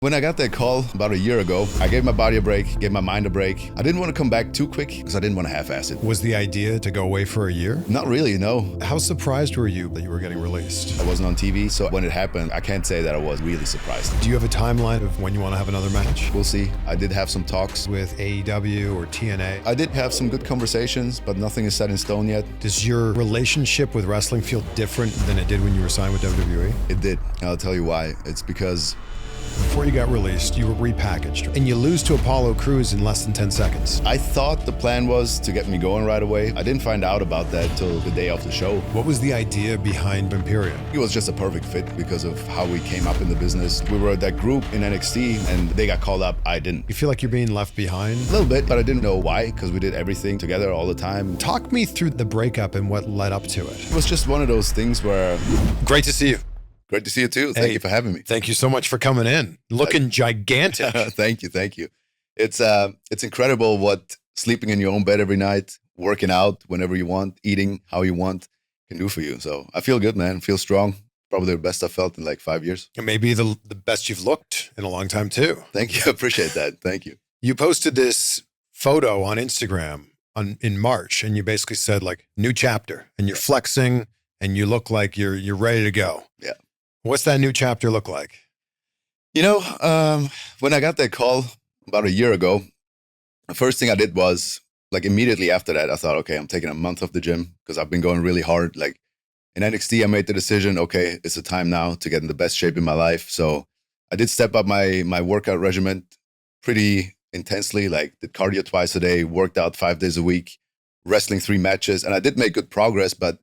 When I got that call about a year ago, I gave my body a break, gave my mind a break. I didn't want to come back too quick because I didn't want to half-ass it. Was the idea to go away for a year? Not really, no. How surprised were you that you were getting released? I wasn't on TV, so when it happened, I can't say that I was really surprised. Do you have a timeline of when you want to have another match? We'll see. I did have some talks. With AEW or TNA? I did have some good conversations, but nothing is set in stone yet. Does your relationship with wrestling feel different than it did when you were signed with WWE? It did. I'll tell you why. It's because before you got released, you were repackaged, and you lose to Apollo Crews in less than 10 seconds. I thought the plan was to get me going right away. I didn't find out about that till the day of the show. What was the idea behind Imperium? It was just a perfect fit because of how we came up in the business. We were that group in NXT, and they got called up. I didn't. You feel like you're being left behind? A little bit, but I didn't know why, because we did everything together all the time. Talk me through the breakup and what led up to it. It was just one of those things where... Great to see you. Great to see you too. Thank you for having me. Thank you so much for coming in. Looking gigantic. Thank you. It's incredible what sleeping in your own bed every night, working out whenever you want, eating how you want can do for you. So I feel good, man. I feel strong. Probably the best I've felt in like 5 years. And maybe the best you've looked in a long time too. Thank you. I appreciate that. Thank you. You posted this photo on Instagram in March, and you basically said like new chapter, and you're flexing and you look like you're ready to go. Yeah. What's that new chapter look like? You know, when I got that call about a year ago, the first thing I did was, like, immediately after that, I thought, okay, I'm taking a month off the gym because I've been going really hard. Like, in NXT, I made the decision, okay, it's the time now to get in the best shape in my life. So I did step up my workout regimen pretty intensely, like did cardio twice a day, worked out 5 days a week, wrestling 3 matches. And I did make good progress, but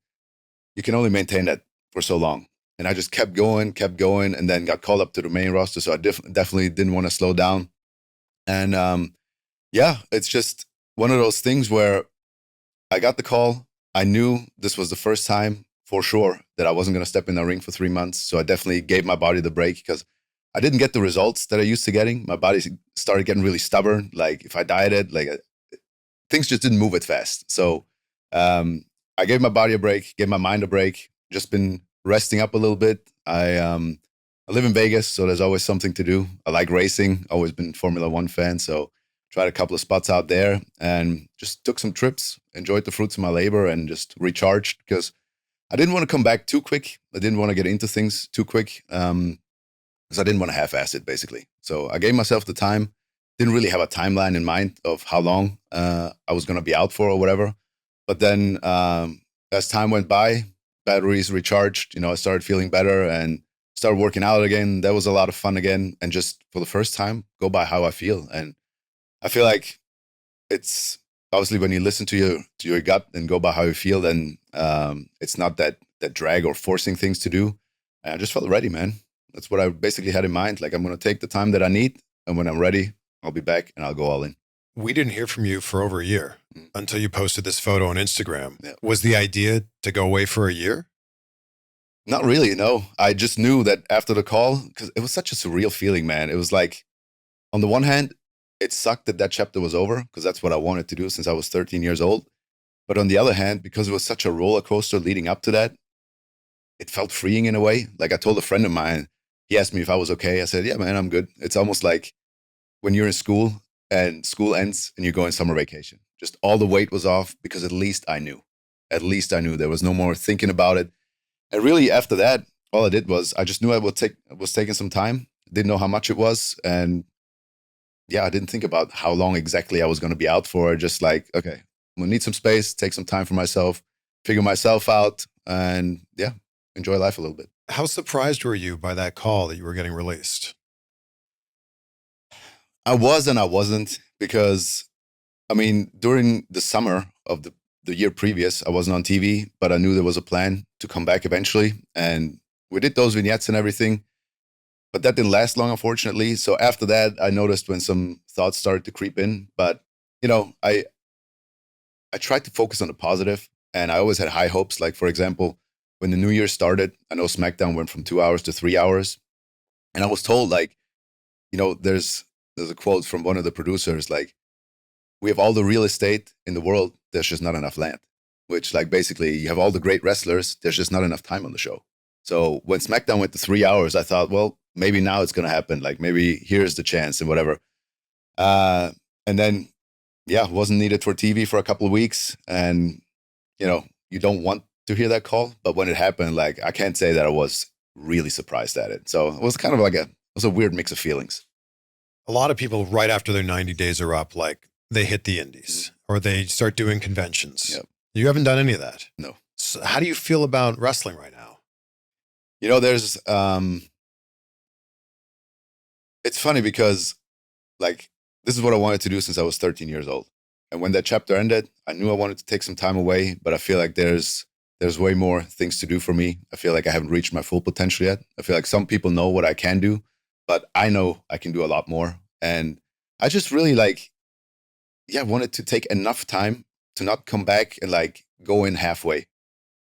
you can only maintain that for so long. And I just kept going, and then got called up to the main roster. So I definitely didn't want to slow down. And yeah, it's just one of those things where I got the call. I knew this was the first time for sure that I wasn't going to step in the ring for 3 months. So I definitely gave my body the break because I didn't get the results that I used to getting. My body started getting really stubborn. Like if I dieted, like things just didn't move it fast. So I gave my body a break, gave my mind a break, just been resting up a little bit. I live in Vegas, so there's always something to do. I like racing, always been Formula One fan, so tried a couple of spots out there and just took some trips, enjoyed the fruits of my labor and just recharged because I didn't want to come back too quick. I didn't want to get into things too quick because I didn't want to half-ass it, basically. So I gave myself the time, didn't really have a timeline in mind of how long I was going to be out for or whatever. But then as time went by, batteries recharged, you know, I started feeling better and started working out again. That was a lot of fun again. And just for the first time, go by how I feel. And I feel like it's obviously when you listen to your gut and go by how you feel, then it's not that drag or forcing things to do. And I just felt ready, man. That's what I basically had in mind. Like, I'm going to take the time that I need. And when I'm ready, I'll be back and I'll go all in. We didn't hear from you for over a year until you posted this photo on Instagram. Yeah. Was the idea to go away for a year? Not really, no. I just knew that after the call, because it was such a surreal feeling, man. It was like, on the one hand, it sucked that chapter was over because that's what I wanted to do since I was 13 years old. But on the other hand, because it was such a roller coaster leading up to that, it felt freeing in a way. Like I told a friend of mine, he asked me if I was okay. I said, yeah, man, I'm good. It's almost like when you're in school and school ends and you go on summer vacation. Just all the weight was off because at least I knew. At least I knew. There was no more thinking about it. And really after that, all I did was I just knew I was taking some time. Didn't know how much it was. And yeah, I didn't think about how long exactly I was going to be out for. Just like, okay, I'm going to need some space, take some time for myself, figure myself out, and yeah, enjoy life a little bit. How surprised were you by that call that you were getting released? I was and I wasn't because, I mean, during the summer of the year previous, I wasn't on TV, but I knew there was a plan to come back eventually. And we did those vignettes and everything, but that didn't last long, unfortunately. So after that, I noticed when some thoughts started to creep in. But, you know, I tried to focus on the positive, and I always had high hopes. Like, for example, when the new year started, I know SmackDown went from 2 hours to 3 hours. And I was told, like, you know, there's a quote from one of the producers, like, we have all the real estate in the world, there's just not enough land. Which, like, basically, you have all the great wrestlers, there's just not enough time on the show. So when SmackDown went to 3 hours, I thought, well, maybe now it's going to happen. Like maybe here's the chance and whatever. And then, wasn't needed for TV for a couple of weeks. And, you don't want to hear that call. But when it happened, like, I can't say that I was really surprised at it. So it was kind of like it was a weird mix of feelings. A lot of people right after their 90 days are up, like they hit the indies or they start doing conventions. Yep. You haven't done any of that. No. So how do you feel about wrestling right now? There's, it's funny because like, this is what I wanted to do since I was 13 years old. And when that chapter ended, I knew I wanted to take some time away, but I feel like there's way more things to do for me. I feel like I haven't reached my full potential yet. I feel like some people know what I can do, but I know I can do a lot more. And I just really wanted to take enough time to not come back and like go in halfway.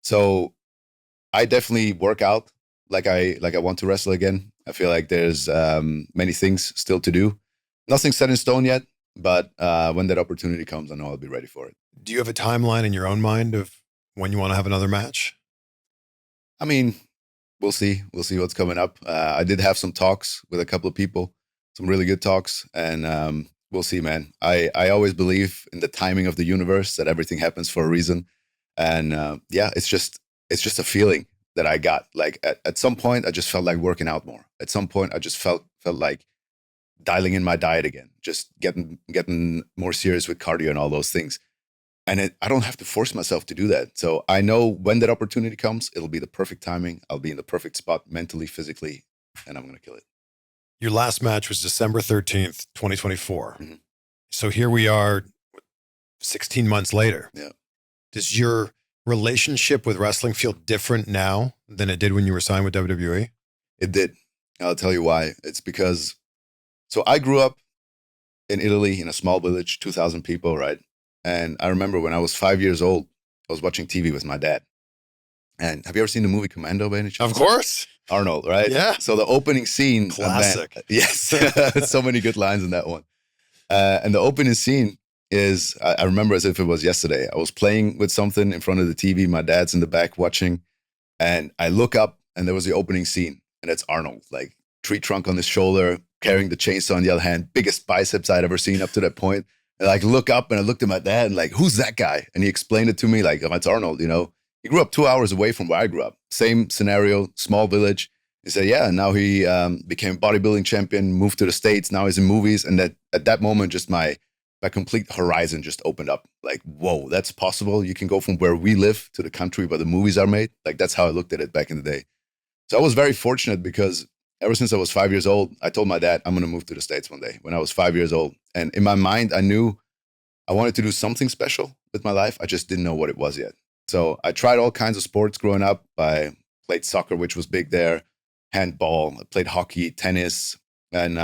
So I definitely work out like I want to wrestle again. I feel like there's many things still to do. Nothing set in stone yet, but when that opportunity comes, I know I'll be ready for it. Do you have a timeline in your own mind of when you want to have another match? I mean, we'll see. We'll see what's coming up. I did have some talks with a couple of people, some really good talks, and we'll see, man. I always believe in the timing of the universe, that everything happens for a reason. And it's just a feeling that I got. Like at some point, I just felt like working out more. At some point, I just felt like dialing in my diet again, just getting more serious with cardio and all those things. And I don't have to force myself to do that. So I know when that opportunity comes, it'll be the perfect timing. I'll be in the perfect spot mentally, physically, and I'm going to kill it. Your last match was December 13th, 2024. Mm-hmm. So here we are 16 months later. Yeah. Does your relationship with wrestling feel different now than it did when you were signed with WWE? It did. I'll tell you why. It's because, so I grew up in Italy in a small village, 2,000 people, right? And I remember when I was 5 years old, I was watching TV with my dad. And have you ever seen the movie Commando by any chance? Of course. Arnold, right? Yeah. So the opening scene. Classic. Man, yes. So many good lines in that one. And the opening scene is, I remember as if it was yesterday. I was playing with something in front of the TV. My dad's in the back watching. And I look up and there was the opening scene. And it's Arnold, like tree trunk on his shoulder, carrying the chainsaw in the other hand, biggest biceps I'd ever seen up to that point. And I look up and I looked at my dad and like, who's that guy? And he explained it to me like, oh, it's Arnold, He grew up 2 hours away from where I grew up. Same scenario, small village. He said, yeah, and now he became bodybuilding champion, moved to the States. Now he's in movies. And that at that moment, just my complete horizon just opened up. Like, whoa, that's possible. You can go from where we live to the country where the movies are made. Like, that's how I looked at it back in the day. So I was very fortunate because ever since I was 5 years old, I told my dad, I'm going to move to the States one day when I was 5 years old. And in my mind, I knew I wanted to do something special with my life. I just didn't know what it was yet. So I tried all kinds of sports growing up. I played soccer, which was big there, handball, I played hockey, tennis. And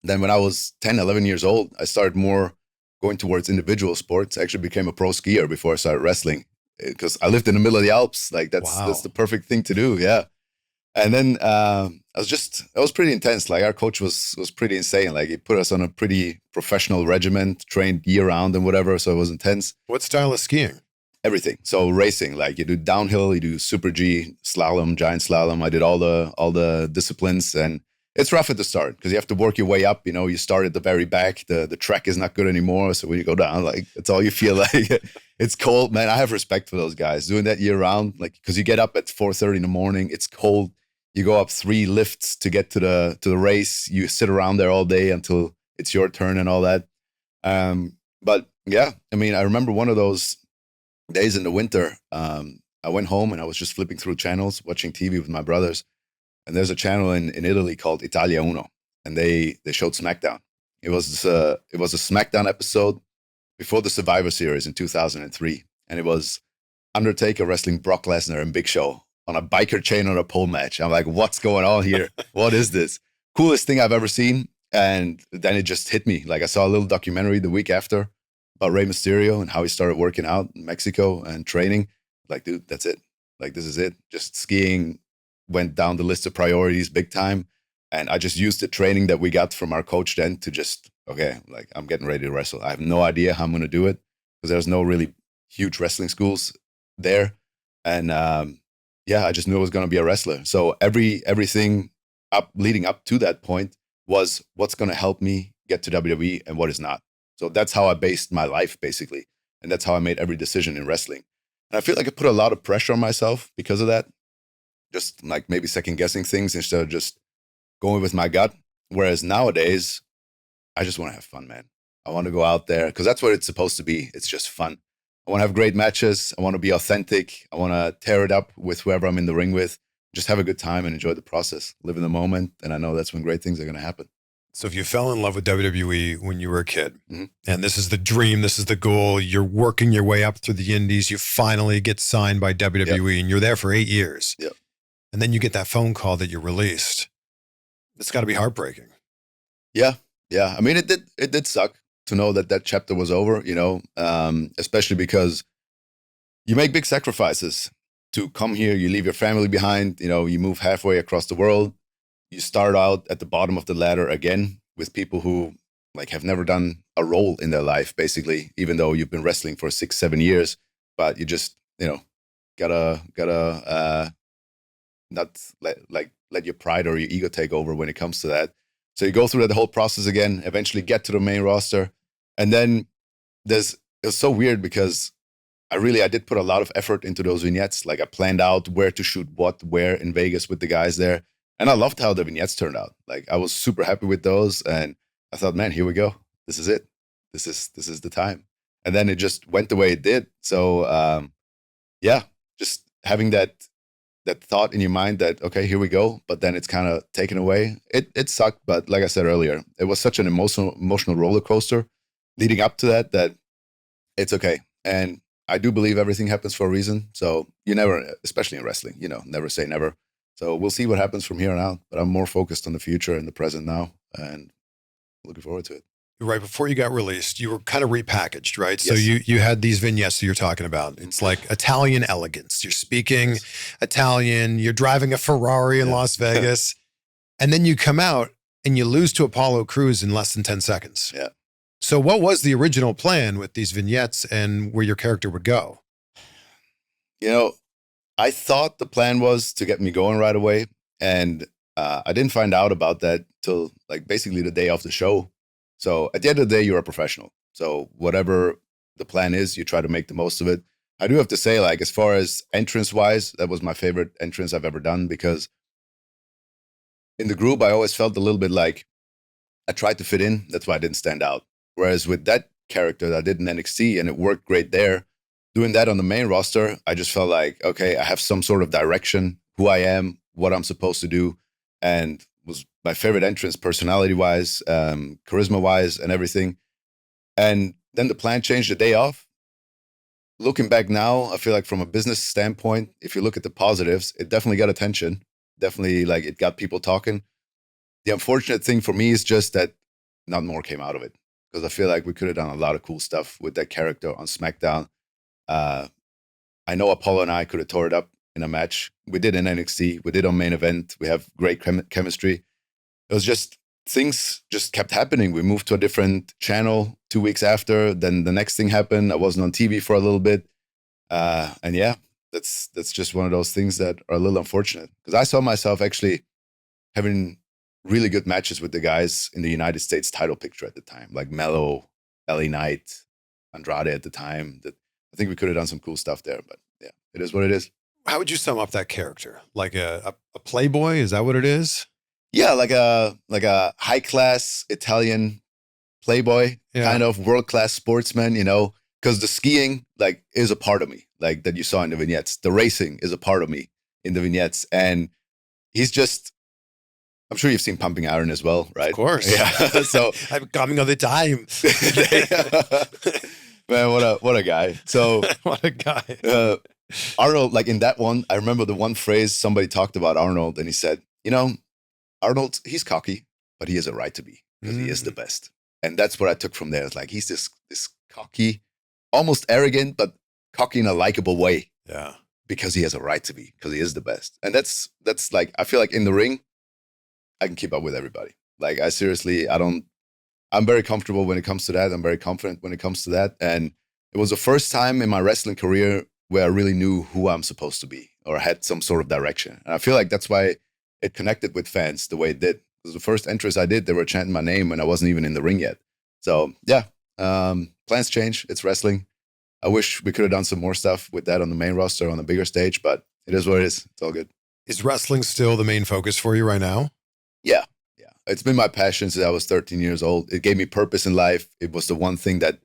then when I was 10, 11 years old, I started more going towards individual sports. I actually became a pro skier before I started wrestling because I lived in the middle of the Alps. Like that's the perfect thing to do. Yeah. And then it was pretty intense. Like our coach was pretty insane. Like he put us on a pretty professional regimen, trained year round and whatever. So it was intense. What style of skiing? Everything. So racing, like you do downhill, you do super G, slalom, giant slalom. I did all the disciplines, and it's rough at the start because you have to work your way up. You start at the very back. The track is not good anymore. So when you go down, like that's all you feel like. It's cold, man. I have respect for those guys doing that year round. Like because you get up at 4:30 in the morning. It's cold. You go up 3 lifts to get to the race. You sit around there all day until it's your turn and all that. But yeah, I mean, I remember one of those days in the winter. I went home and I was just flipping through channels, watching TV with my brothers. And there's a channel in Italy called Italia Uno, and they showed SmackDown. It was a SmackDown episode before the Survivor Series in 2003, and it was Undertaker wrestling Brock Lesnar and Big Show on a biker chain on a pole match. I'm like, what's going on here? What is this? Coolest thing I've ever seen. And then it just hit me. Like I saw a little documentary the week after about Rey Mysterio and how he started working out in Mexico and training. Like, dude, that's it. Like, this is it. Just skiing went down the list of priorities big time. And I just used the training that we got from our coach then to just, okay, like I'm getting ready to wrestle. I have no idea how I'm going to do it because there's no really huge wrestling schools there. And I just knew I was going to be a wrestler. So everything leading up to that point was what's going to help me get to WWE and what is not. So that's how I based my life, basically. And that's how I made every decision in wrestling. And I feel like I put a lot of pressure on myself because of that. Just like maybe second guessing things instead of just going with my gut. Whereas nowadays, I just want to have fun, man. I want to go out there because that's what it's supposed to be. It's just fun. I want to have great matches. I want to be authentic. I want to tear it up with whoever I'm in the ring with. Just have a good time and enjoy the process. Live in the moment. And I know that's when great things are going to happen. So if you fell in love with WWE when you were a kid, and this is the dream, this is the goal, you're working your way up through the indies, you finally get signed by WWE and you're there for 8 years. Yep. And then you get that phone call that you're released. It's got to be heartbreaking. Yeah. Yeah. I mean, it did suck to know that chapter was over, especially because you make big sacrifices to come here. You leave your family behind, you move halfway across the world. You start out at the bottom of the ladder again with people who like have never done a role in their life, basically, even though you've been wrestling for 6-7 years, but you just, gotta not let your pride or your ego take over when it comes to that. So you go through that whole process again, eventually get to the main roster. And then it's so weird because I did put a lot of effort into those vignettes. Like I planned out where to shoot where in Vegas with the guys there. And I loved how the vignettes turned out. Like I was super happy with those. And I thought, man, here we go. This is it. This is the time. And then it just went the way it did. So just having that thought in your mind that, okay, here we go. But then it's kind of taken away. It sucked. But like I said earlier, it was such an emotional roller coaster leading up to that it's okay. And I do believe everything happens for a reason. So you never, especially in wrestling, never say never. So we'll see what happens from here on out. But I'm more focused on the future and the present now and looking forward to it. Right before you got released, you were kind of repackaged, right? Yes. So you had these vignettes that you're talking about. It's like Italian elegance. You're speaking Italian. You're driving a Ferrari in Las Vegas. And then you come out and you lose to Apollo Crews in less than 10 seconds. Yeah. So what was the original plan with these vignettes and where your character would go? I thought the plan was to get me going right away. And I didn't find out about that till like basically the day of the show. So at the end of the day, you're a professional. So whatever the plan is, you try to make the most of it. I do have to say, like, as far as entrance wise, that was my favorite entrance I've ever done because in the group, I always felt a little bit like I tried to fit in. That's why I didn't stand out. Whereas with that character that I did in NXT and it worked great there, doing that on the main roster, I just felt like, okay, I have some sort of direction, who I am, what I'm supposed to do, and was my favorite entrance personality-wise, charisma-wise, and everything. And then the plan changed the day off. Looking back now, I feel like from a business standpoint, if you look at the positives, it definitely got attention. Definitely, like, it got people talking. The unfortunate thing for me is just that not more came out of it because I feel like we could have done a lot of cool stuff with that character on SmackDown. I know Apollo and I could have tore it up in a match. We did in NXT. We did on main event. We have great chemistry. It was just things just kept happening. We moved to a different channel 2 weeks after. Then the next thing happened. I wasn't on TV for a little bit. And yeah, that's just one of those things that are a little unfortunate because I saw myself actually having really good matches with the guys in the United States title picture at the time, like Mello, LA Knight, Andrade at the time. That I think we could have done some cool stuff there, but yeah, it is what it is. How would you sum up that character? Like a playboy? Is that what it is? Yeah, like a high class Italian playboy, kind of world class sportsman, because the skiing like is a part of me, like that you saw in the vignettes. The racing is a part of me in the vignettes, and he's just. I'm sure you've seen Pumping Iron as well, right? Of course. Yeah. So I'm coming all the time. Man, what a guy. So what a guy. Arnold, like in that one, I remember the one phrase somebody talked about Arnold, and he said, Arnold, he's cocky, but he has a right to be because he is the best. And that's what I took from there. It's like he's this cocky, almost arrogant, but cocky in a likable way. Yeah. Because he has a right to be, because he is the best. And that's like, I feel like in the ring, I can keep up with everybody. Like I'm very comfortable when it comes to that. I'm very confident when it comes to that. And it was the first time in my wrestling career where I really knew who I'm supposed to be or had some sort of direction. And I feel like that's why it connected with fans the way it did. Because the first entrance I did, they were chanting my name when I wasn't even in the ring yet. So yeah, plans change. It's wrestling. I wish we could have done some more stuff with that on the main roster on a bigger stage, but it is what it is. It's all good. Is wrestling still the main focus for you right now? Yeah. It's been my passion since I was 13 years old. It gave me purpose in life. It was the one thing that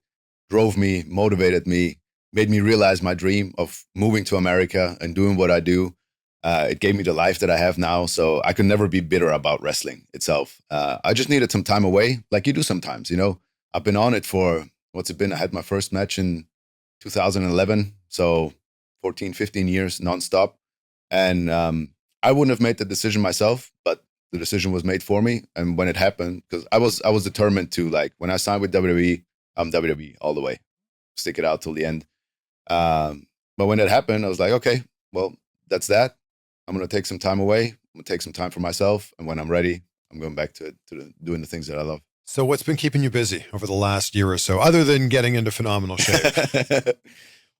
drove me, motivated me, made me realize my dream of moving to America and doing what I do. It gave me the life that I have now. So I could never be bitter about wrestling itself. I just needed some time away, like you do sometimes. I've been on it for, what's it been? I had my first match in 2011. So 14, 15 years nonstop. And I wouldn't have made the decision myself, but the decision was made for me. And when it happened, because I was determined to, like, when I signed with WWE, I'm WWE all the way, stick it out till the end. But when it happened, I was like, okay, well, that's that. I'm going to take some time away. I'm going to take some time for myself. And when I'm ready, I'm going back to doing the things that I love. So what's been keeping you busy over the last year or so, other than getting into phenomenal shape?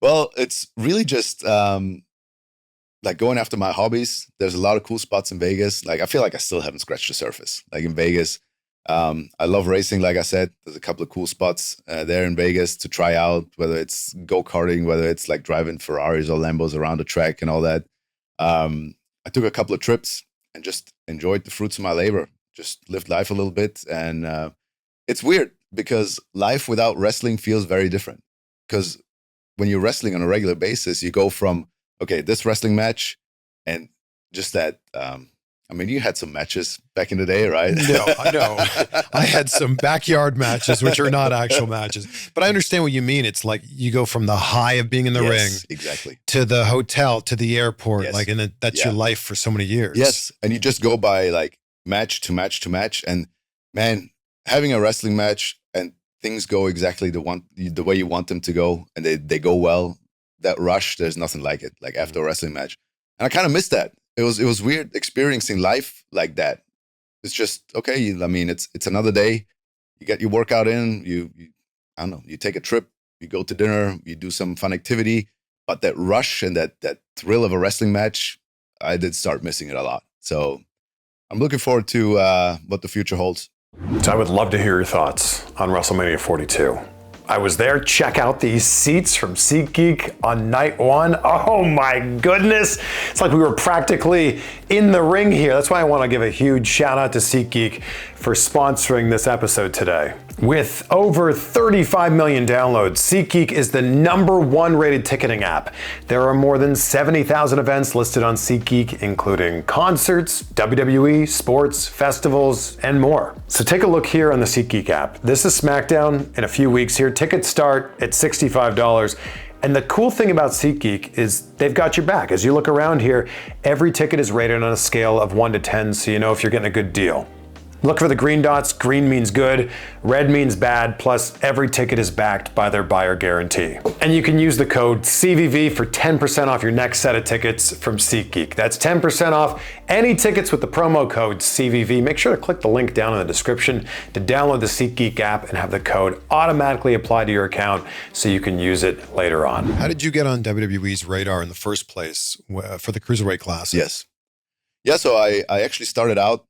Well, it's really just like going after my hobbies. There's a lot of cool spots in Vegas. Like, I feel like I still haven't scratched the surface. Like in Vegas, I love racing. Like I said, there's a couple of cool spots there in Vegas to try out, whether it's go-karting, whether it's like driving Ferraris or Lambos around the track and all that. I took a couple of trips and just enjoyed the fruits of my labor, just lived life a little bit. And it's weird because life without wrestling feels very different. Because when you're wrestling on a regular basis, you go from, okay, this wrestling match, and just that, you had some matches back in the day, right? No, I know. I had some backyard matches, which are not actual matches. But I understand what you mean. It's like you go from the high of being in the ring, exactly, to the hotel, to the airport. Yes. Like, and that's your life for so many years. Yes. And you just go by like match to match to match. And man, having a wrestling match and things go exactly the way you want them to go, and they go well, that rush, there's nothing like it, like after a wrestling match. And I kind of missed that. It was weird experiencing life like that. It's just, okay, it's another day. You get your workout in, you I don't know, you take a trip, you go to dinner, you do some fun activity, but that rush and that thrill of a wrestling match, I did start missing it a lot. So I'm looking forward to what the future holds. So I would love to hear your thoughts on WrestleMania 42. I was there. Check out these seats from SeatGeek on night one. Oh my goodness. It's like we were practically in the ring here. That's why I want to give a huge shout out to SeatGeek for sponsoring this episode today. With over 35 million downloads, SeatGeek is the #1 rated ticketing app. There are more than 70,000 events listed on SeatGeek, including concerts, WWE, sports, festivals, and more. So take a look here on the SeatGeek app. This is SmackDown in a few weeks here. Tickets start at $65. And the cool thing about SeatGeek is they've got your back. As you look around here, every ticket is rated on a scale of 1 to 10, so you know if you're getting a good deal. Look for the green dots. Green means good, red means bad, plus every ticket is backed by their buyer guarantee. And you can use the code CVV for 10% off your next set of tickets from SeatGeek. That's 10% off any tickets with the promo code CVV. Make sure to click the link down in the description to download the SeatGeek app and have the code automatically applied to your account so you can use it later on. How did you get on WWE's radar in the first place for the Cruiserweight Classic? Yes. Yeah, so I actually started out,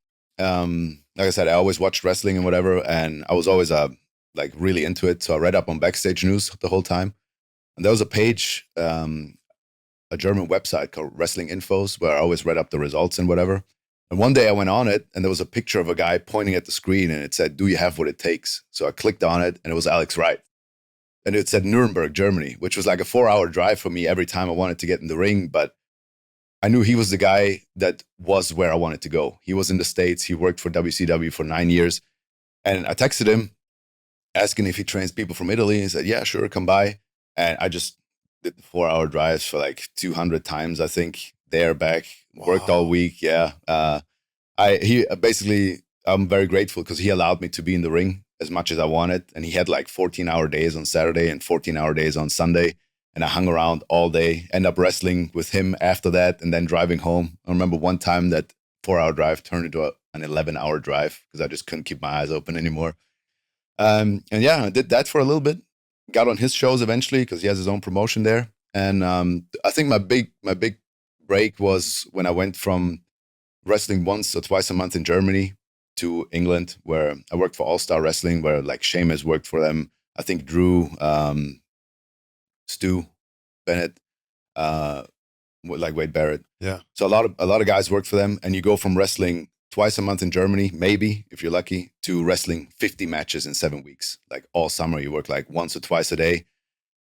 like I said, I always watched wrestling and whatever, and I was always like really into it. So I read up on backstage news the whole time. And there was a page, a German website called Wrestling Infos, where I always read up the results and whatever. And one day I went on it, and there was a picture of a guy pointing at the screen, and it said, "Do you have what it takes?" So I clicked on it, and it was Alex Wright. And it said Nuremberg, Germany, which was like a 4-hour drive for me every time I wanted to get in the ring. But I knew he was the guy that was where I wanted to go. He was in the States. He worked for WCW for 9 years. And I texted him asking if he trains people from Italy. He said, yeah, sure, come by. And I just did the 4-hour drives for like 200 times, I think, there, back, worked all week. Yeah. I'm very grateful because he allowed me to be in the ring as much as I wanted. And he had like 14-hour days on Saturday and 14-hour days on Sunday. And I hung around all day, end up wrestling with him after that, and then driving home. I remember one time that 4-hour drive turned into an 11-hour drive because I just couldn't keep my eyes open anymore. And yeah, I did that for a little bit. Got on his shows eventually because he has his own promotion there. And I think my big break was when I went from wrestling once or twice a month in Germany to England, where I worked for All Star Wrestling, where like Sheamus worked for them. I think Drew, Stu Bennett, like Wade Barrett. Yeah. So a lot of guys work for them, and you go from wrestling twice a month in Germany, maybe if you're lucky, to wrestling 50 matches in 7 weeks. Like all summer, you work like once or twice a day.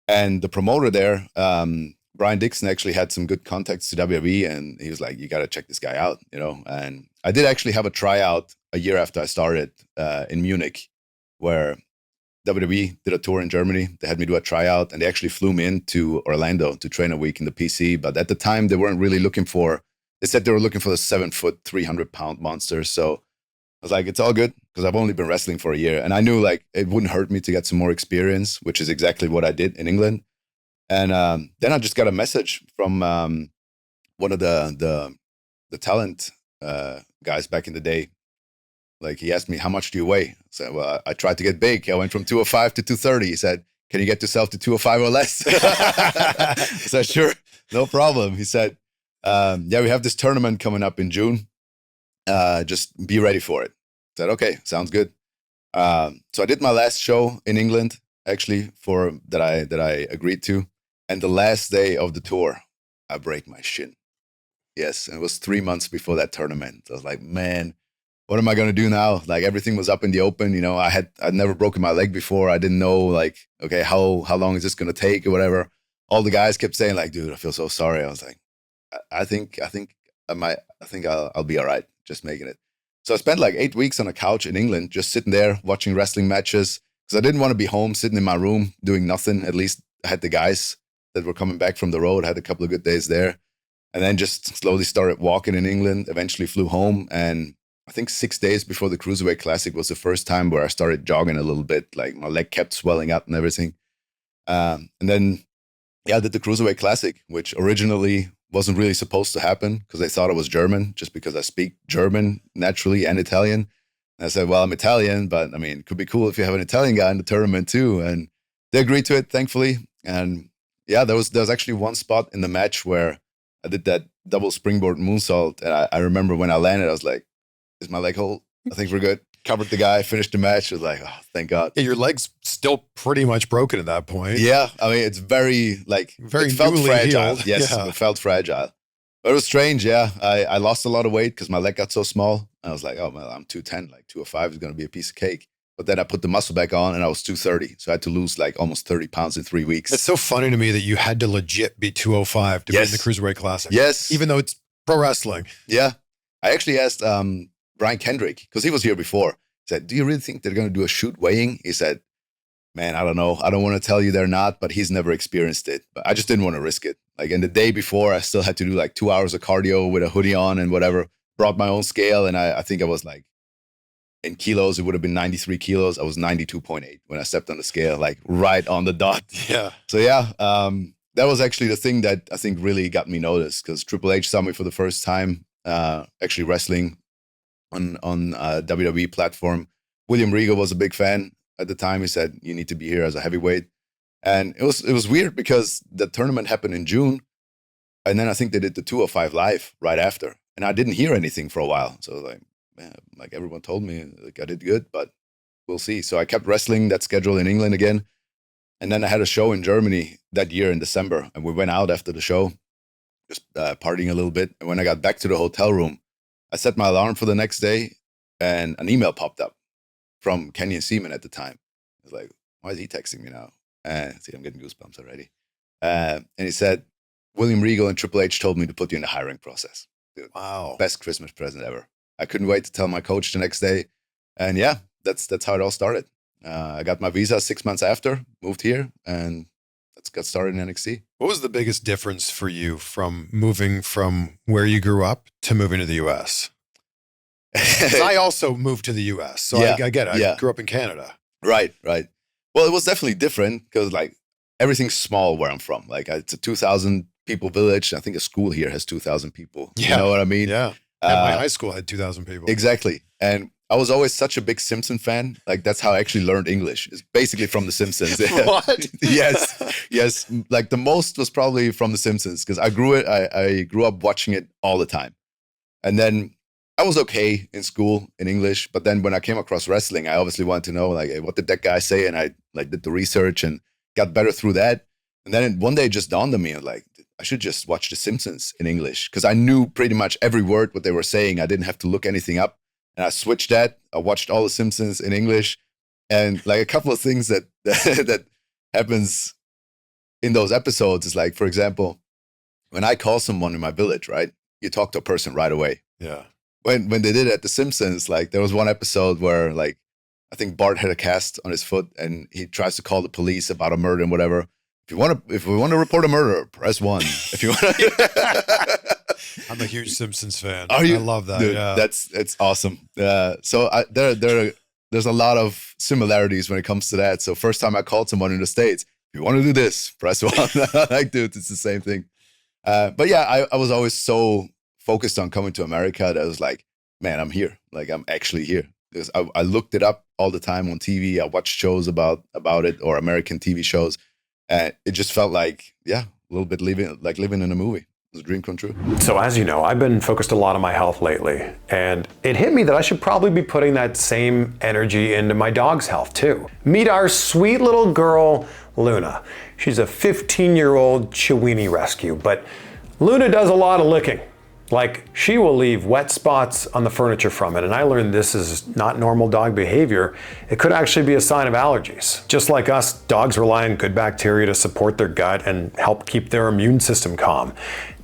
And the promoter there, Brian Dixon, actually had some good contacts to WWE, and he was like, "You got to check this guy out," you know. And I did actually have a tryout a year after I started in Munich, where WWE did a tour in Germany. They had me do a tryout, and they actually flew me into Orlando to train a week in the PC. But at the time, they weren't really looking for. They said they were looking for the 7-foot, 300-pound monster. So I was like, it's all good because I've only been wrestling for a year, and I knew like it wouldn't hurt me to get some more experience, which is exactly what I did in England. And then I just got a message from one of the talent guys back in the day. Like he asked me, "How much do you weigh?" I said, "Well, I tried to get big. I went from 205 to 230." He said, "Can you get yourself to 205 or less?" I said, "Sure, no problem." He said, "Yeah, we have this tournament coming up in June. Just be ready for it." I said, "Okay, sounds good." So I did my last show in England, actually, for that I agreed to, and the last day of the tour, I break my shin. Yes, and it was 3 months before that tournament. I was like, man, what am I going to do now? Like everything was up in the open. You know, I'd never broken my leg before. I didn't know like, okay, how long is this going to take or whatever. All the guys kept saying like, dude, I feel so sorry. I was like, I think I'll be all right just making it. So I spent like 8 weeks on a couch in England, just sitting there watching wrestling matches because I didn't want to be home sitting in my room doing nothing. At least I had the guys that were coming back from the road. I had a couple of good days there, and then just slowly started walking in England. Eventually flew home, and I think 6 days before the Cruiserweight Classic was the first time where I started jogging a little bit. Like my leg kept swelling up and everything. And then, yeah, I did the Cruiserweight Classic, which originally wasn't really supposed to happen because they thought it was German, just because I speak German naturally and Italian. And I said, well, I'm Italian, but I mean, it could be cool if you have an Italian guy in the tournament too. And they agreed to it, thankfully. And yeah, there was actually one spot in the match where I did that double springboard moonsault. And I remember when I landed, I was like, is my leg whole? I think we're good. Covered the guy, finished the match. I was like, oh, thank God. Yeah, your leg's still pretty much broken at that point. Yeah, I mean, it's very very it felt newly fragile. healed. Yes, Yeah. it felt fragile. But it was strange, yeah. I lost a lot of weight because my leg got so small. I was like, oh, well, I'm 210. Like 205 is going to be a piece of cake. But then I put the muscle back on and I was 230. So I had to lose like almost 30 pounds in 3 weeks. It's so funny to me that you had to legit be 205 to be in the Cruiserweight Classic. Yes. Even though it's pro wrestling. Yeah. I actually asked Brian Kendrick, because he was here before. He said, do you really think they're going to do a shoot weighing? He said, man, I don't know. I don't want to tell you they're not, but he's never experienced it. But I just didn't want to risk it. Like in the day before, I still had to do like 2 hours of cardio with a hoodie on and whatever. Brought my own scale. And I think I was like, in kilos, it would have been 93 kilos. I was 92.8 when I stepped on the scale, like right on the dot. Yeah. So yeah, that was actually the thing that I think really got me noticed, because Triple H saw me for the first time actually wrestling on WWE platform. William Regal was a big fan at the time. He said, you need to be here as a heavyweight. And it was weird because the tournament happened in June. And then I think they did the 205 live right after. And I didn't hear anything for a while. So like, man, like everyone told me, like I did good, but we'll see. So I kept wrestling that schedule in England again. And then I had a show in Germany that year in December. And we went out after the show, just partying a little bit. And when I got back to the hotel room, I set my alarm for the next day and an email popped up from Kenyon Seaman at the time. I was like, why is he texting me now? See, I'm getting goosebumps already. And he said, William Regal and Triple H told me to put you in the hiring process. Dude, wow. Best Christmas present ever. I couldn't wait to tell my coach the next day. And yeah, that's how it all started. I got my visa 6 months after, moved here, and let's get started in NXT. What was the biggest difference for you from moving from where you grew up to moving to the U.S.? I also moved to the U.S., so yeah, I get it. I grew up in Canada. Right. Well, it was definitely different because like everything's small where I'm from. Like it's a 2,000 people village. I think a school here has 2,000 people. Yeah. You know what I mean? Yeah. And my high school had 2,000 people. Exactly. And I was always such a big Simpson fan. Like that's how I actually learned English. It's basically from The Simpsons. What? Yes. Like the most was probably from The Simpsons because I grew up watching it all the time. And then I was okay in school in English, but then when I came across wrestling, I obviously wanted to know like, hey, what did that guy say? And I like did the research and got better through that. And then one day it just dawned on me, like, I should just watch The Simpsons in English because I knew pretty much every word what they were saying. I didn't have to look anything up. And I switched that. I watched all The Simpsons in English, and like a couple of things that that happens in those episodes is like, for example, when I call someone in my village, right, you talk to a person right away. Yeah. When they did it at The Simpsons, like there was one episode where like I think Bart had a cast on his foot and he tries to call the police about a murder and whatever. If we want to report a murder, press 1. If you want, I'm a huge Simpsons fan. Are you? I love that. Dude, Yeah, it's awesome. There's a lot of similarities when it comes to that. So first time I called someone in the States, if you want to do this, press 1. Like, dude, it's the same thing. But yeah, I was always so focused on coming to America that I was like, man, I'm here. Like, I'm actually here. Because I looked it up all the time on TV. I watched shows about it or American TV shows. And it just felt like, yeah, a little bit living in a movie. It was a dream come true. So as you know, I've been focused a lot on my health lately, and it hit me that I should probably be putting that same energy into my dog's health too. Meet our sweet little girl, Luna. She's a 15-year-old Chiweenie rescue, but Luna does a lot of licking. Like, she will leave wet spots on the furniture from it, and I learned this is not normal dog behavior. It could actually be a sign of allergies. Just like us, dogs rely on good bacteria to support their gut and help keep their immune system calm.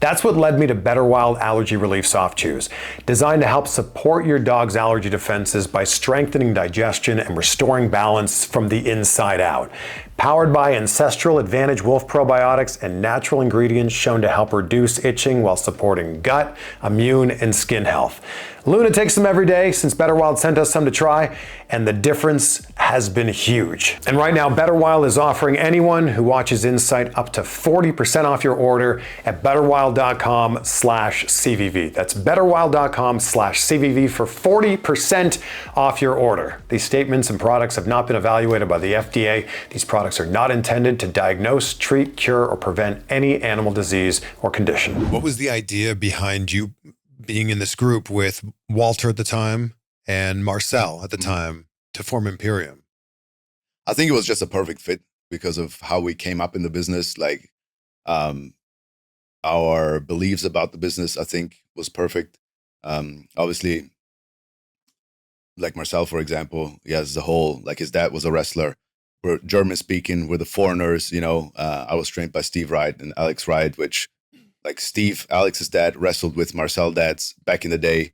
That's what led me to Better Wild Allergy Relief Soft Chews, designed to help support your dog's allergy defenses by strengthening digestion and restoring balance from the inside out. Powered by Ancestral Advantage Wolf probiotics and natural ingredients shown to help reduce itching while supporting gut, immune, and skin health. Luna takes them every day since Better Wild sent us some to try, and the difference has been huge. And right now, Better Wild is offering anyone who watches Insight up to 40% off your order at betterwild.com/CVV. That's betterwild.com/CVV for 40% off your order. These statements and products have not been evaluated by the FDA. These products are not intended to diagnose, treat, cure, or prevent any animal disease or condition. What was the idea behind you being in this group with Walter at the time and Marcel at the time to form Imperium? I think it was just a perfect fit because of how we came up in the business. Like, our beliefs about the business, I think, was perfect. Obviously, like Marcel, for example, he has the whole, like his dad was a wrestler. We're German speaking, we're the foreigners, you know. I was trained by Steve Wright and Alex Wright, which, like Alex's dad wrestled with Marcel dads back in the day.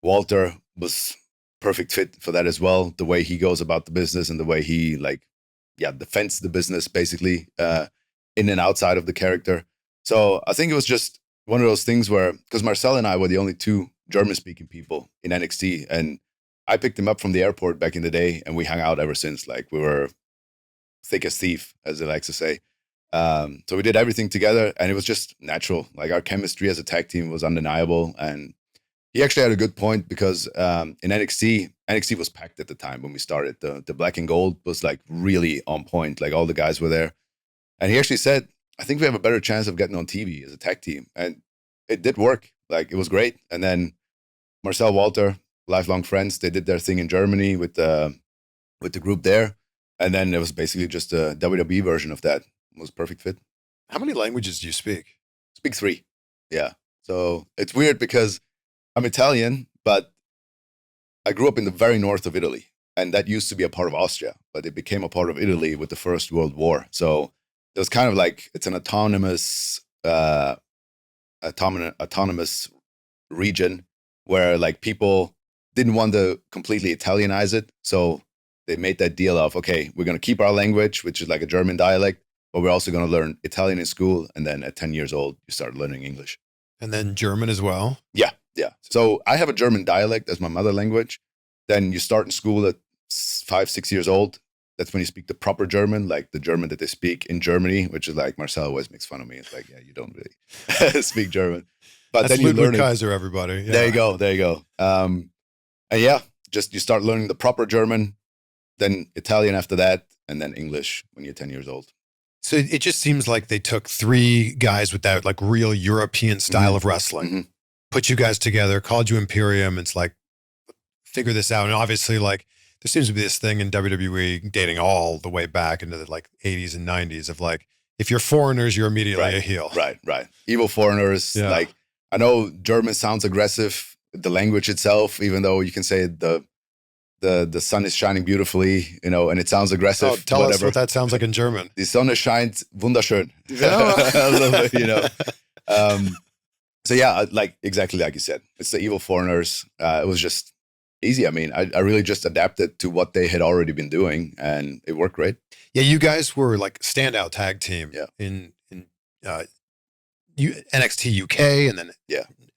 Walter was perfect fit for that as well. The way he goes about the business and the way he defends the business basically in and outside of the character. So I think it was just one of those things where, because Marcel and I were the only two German-speaking people in NXT, and I picked him up from the airport back in the day, and we hung out ever since. Like, we were thick as thief, as they like to say. So we did everything together, and it was just natural. Like, our chemistry as a tag team was undeniable. And he actually had a good point because in NXT was packed at the time when we started. The black and gold was like really on point. Like, all the guys were there. And he actually said, I think we have a better chance of getting on TV as a tag team. And it did work. Like, it was great. And then Marcel, Walter, lifelong friends, they did their thing in Germany with the group there. And then it was basically just a WWE version of that. It was a perfect fit. How many languages do you speak? Speak 3. Yeah. So it's weird because I'm Italian, but I grew up in the very north of Italy. And that used to be a part of Austria, but it became a part of Italy with the First World War. So it was kind of like, it's an autonomous region where like people didn't want to completely Italianize it. So they made that deal of, okay, we're going to keep our language, which is like a German dialect, but we're also going to learn Italian in school. And then at 10 years old, you start learning English. And then German as well? Yeah. So I have a German dialect as my mother language. Then you start in school at 5-6 years old. That's when you speak the proper German, like the German that they speak in Germany, which is like, Marcel always makes fun of me. It's like, yeah, you don't really speak German. But that's then you Ludwig learn it. Kaiser, everybody. Yeah. There you go. And yeah, just you start learning the proper German, then Italian after that, and then English when you're 10 years old. So it just seems like they took 3 guys with that like real European style of wrestling, put you guys together, called you Imperium. It's like, figure this out. And obviously, like, there seems to be this thing in WWE dating all the way back into the like 80s and 90s of like, if you're foreigners, you're immediately a heel. Right. Evil foreigners. Yeah. Like, I know German sounds aggressive, the language itself, even though you can say the sun is shining beautifully, you know, and it sounds aggressive. Oh, tell us what that sounds like in German. Die Sonne scheint wunderschön. You know. So yeah, like exactly like you said, it's the evil foreigners. It was just easy. I mean, I really just adapted to what they had already been doing, and it worked great. Yeah, you guys were like standout tag team in NXT UK and then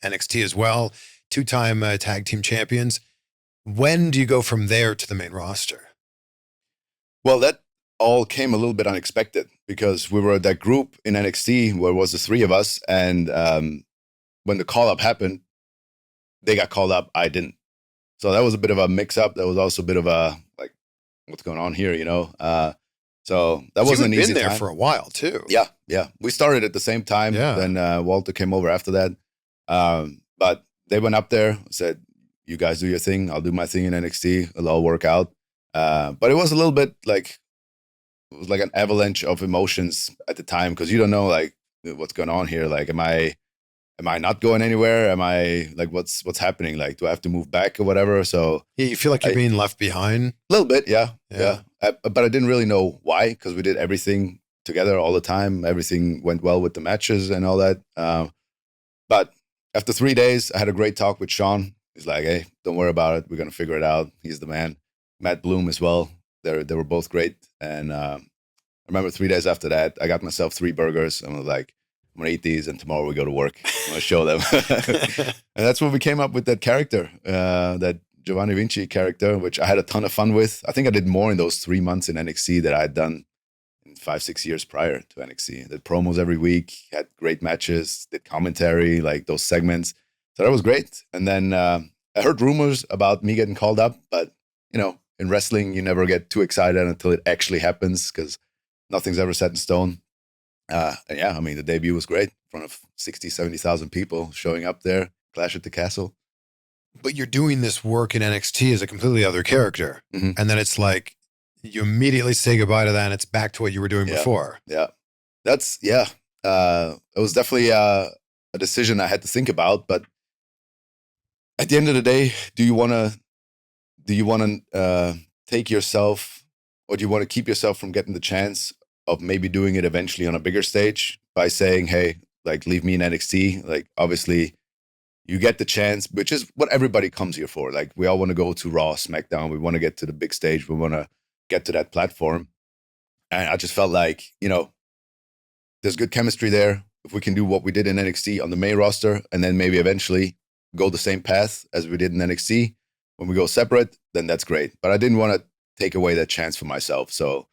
NXT as well. 2-time tag team champions. When do you go from there to the main roster? Well, that all came a little bit unexpected because we were that group in NXT where it was the three of us, and when the call up happened, they got called up. I didn't. So that was a bit of a mix up. That was also a bit of a like, what's going on here, you know? So that wasn't an easy time. You've been there time. for a while too. Yeah. We started at the same time. Yeah. Then Walter came over after that. But they went up there, said, you guys do your thing. I'll do my thing in NXT. It'll all work out. But it was a little bit like, it was like an avalanche of emotions at the time because you don't know like what's going on here. Like, am I not going anywhere? Am I like, what's happening? Like, do I have to move back or whatever? So yeah, you feel like you're being left behind a little bit. Yeah. But I didn't really know why, because we did everything together all the time. Everything went well with the matches and all that. But after 3 days, I had a great talk with Sean. He's like, hey, don't worry about it. We're going to figure it out. He's the man. Matt Bloom as well. They were both great. And I remember 3 days after that, I got myself 3 burgers. And I was like, I'm going to eat these and tomorrow we go to work. I'm going to show them. And that's when we came up with that character, that Giovanni Vinci character, which I had a ton of fun with. I think I did more in those 3 months in NXT that I had done in 5-6 years prior to NXT. Did promos every week, had great matches, did commentary, like those segments. So that was great. And then I heard rumors about me getting called up, but you know, in wrestling, you never get too excited until it actually happens because nothing's ever set in stone. And yeah, I mean, the debut was great in front of 60, 70,000 people showing up there, Clash at the Castle. But you're doing this work in NXT as a completely other character. Mm-hmm. And then it's like, you immediately say goodbye to that and it's back to what you were doing before. Yeah. It was definitely a decision I had to think about. But at the end of the day, do you want to take yourself, or do you want to keep yourself from getting the chance of maybe doing it eventually on a bigger stage by saying, hey, like, leave me in NXT? Like, obviously, you get the chance, which is what everybody comes here for. Like, we all want to go to Raw, SmackDown. We want to get to the big stage. We want to get to that platform. And I just felt like, you know, there's good chemistry there. If we can do what we did in NXT on the main roster and then maybe eventually go the same path as we did in NXT when we go separate, then that's great. But I didn't want to take away that chance for myself. So,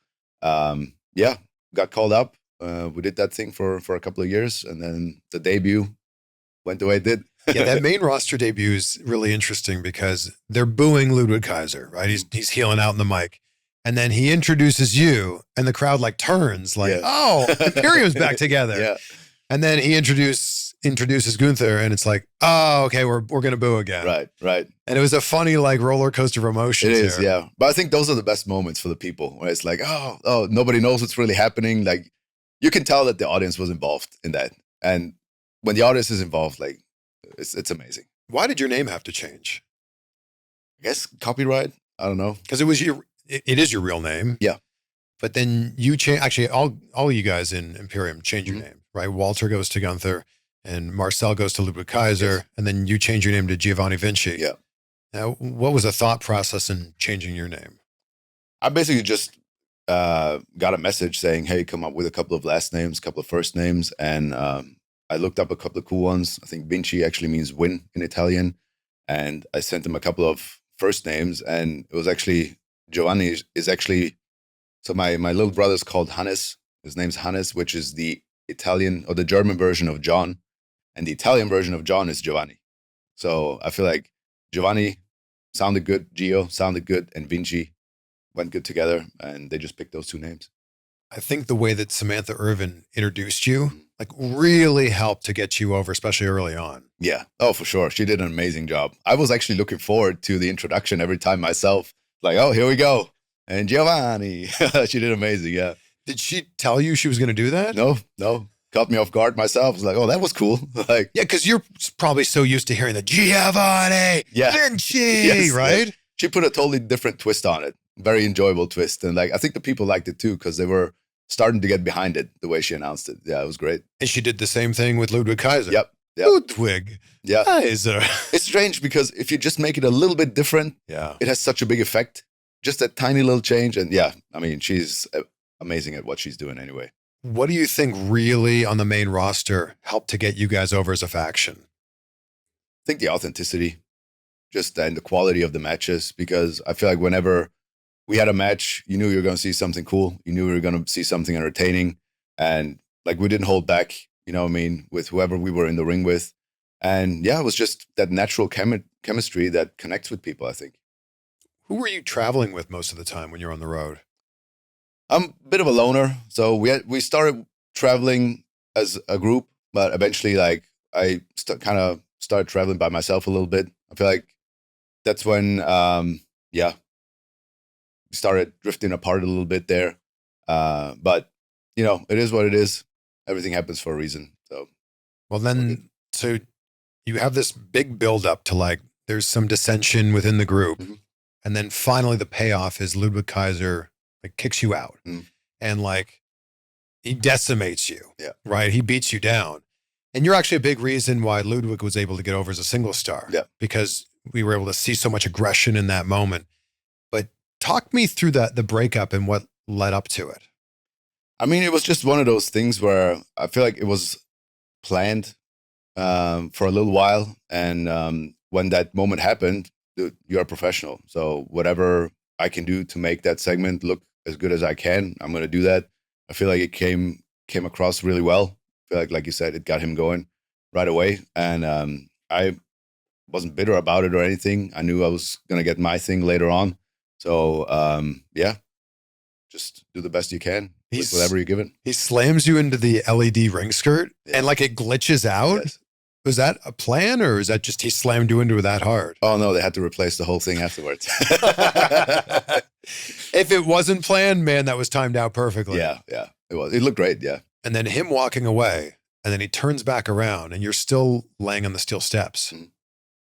got called up. We did that thing for a couple of years, and then the debut went the way it did. Yeah, that main roster debut is really interesting because they're booing Ludwig Kaiser, right? He's heeling out in the mic. And then he introduces you, and the crowd like turns like, oh, Imperium's back together. Yeah. And then he introduces Gunther, and it's like, oh, okay, we're gonna boo again. Right. And it was a funny like roller coaster of emotions. It is, yeah. But I think those are the best moments for the people, where it's like, oh, nobody knows what's really happening. Like, you can tell that the audience was involved in that, and when the audience is involved, like, it's amazing. Why did your name have to change? I guess copyright. I don't know, because it is your real name. Yeah. But then you change, actually, all you guys in Imperium change your name, right? Walter goes to Gunther and Marcel goes to Ludwig Kaiser, and then you change your name to Giovanni Vinci. Yeah. Now, what was the thought process in changing your name? I basically just got a message saying, hey, come up with a couple of last names, a couple of first names. And I looked up a couple of cool ones. I think Vinci actually means win in Italian. And I sent him a couple of first names, and it was actually, Giovanni is actually, so my little brother's called Hannes. His name's Hannes, which is the Italian or the German version of John. And the Italian version of John is Giovanni. So I feel like Giovanni sounded good, Gio sounded good, and Vinci went good together. And they just picked those two names. I think the way that Samantha Irvin introduced you like really helped to get you over, especially early on. Yeah. Oh, for sure. She did an amazing job. I was actually looking forward to the introduction every time myself. Like, oh, here we go. And Giovanni. She did amazing. Yeah. Did she tell you she was going to do that? No. Caught me off guard myself. I was like, oh, that was cool. Like, yeah, because you're probably so used to hearing the Giovanni Vinci, yes, right? Yeah. She put a totally different twist on it. Very enjoyable twist. And like, I think the people liked it too, because they were starting to get behind it the way she announced it. Yeah, it was great. And she did the same thing with Ludwig Kaiser. Yep. Ludwig Kaiser. It's strange because if you just make it a little bit different, it has such a big effect. Just a tiny little change. And yeah, I mean, she's amazing at what she's doing anyway. What do you think really on the main roster helped to get you guys over as a faction? I think the authenticity, just and the quality of the matches, because I feel like whenever we had a match, you knew you were going to see something cool. You knew we were going to see something entertaining. And like we didn't hold back, you know what I mean, with whoever we were in the ring with. And yeah, it was just that natural chemistry that connects with people, I think. Who were you traveling with most of the time when you're on the road? I'm a bit of a loner. So we started traveling as a group, but eventually like I kind of started traveling by myself a little bit. I feel like that's when, we started drifting apart a little bit there. But, you know, it is what it is. Everything happens for a reason. So, well, then, so you have this big buildup to like, there's some dissension within the group. Mm-hmm. And then finally the payoff is Ludwig Kaiser like kicks you out and like he decimates you, right? He beats you down. And you're actually a big reason why Ludwig was able to get over as a single star because we were able to see so much aggression in that moment. But talk me through the breakup and what led up to it. I mean, it was just one of those things where I feel like it was planned for a little while. And when that moment happened, dude, you're a professional. So whatever I can do to make that segment look as good as I can, I'm going to do that. I feel like it came across really well. I feel like you said, it got him going right away. And I wasn't bitter about it or anything. I knew I was going to get my thing later on. So, just do the best you can with whatever you're given. He slams you into the LED ring skirt and like it glitches out. Yes. Was that a plan or is that just he slammed you into it that hard? Oh, no, they had to replace the whole thing afterwards. If it wasn't planned, man, that was timed out perfectly. Yeah, it was. It looked great, yeah. And then him walking away, and then he turns back around, and you're still laying on the steel steps. Mm-hmm.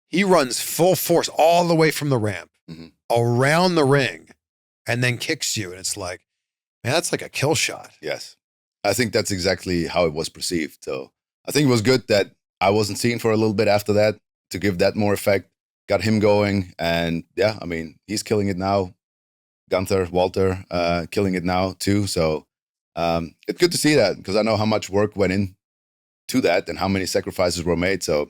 He runs full force all the way from the ramp, around the ring, and then kicks you. And it's like, man, that's like a kill shot. Yes. I think that's exactly how it was perceived. So I think it was good that I wasn't seen for a little bit after that to give that more effect, got him going. And yeah, I mean, he's killing it now. Gunther, Walter, killing it now too. So it's good to see that because I know how much work went into that and how many sacrifices were made. So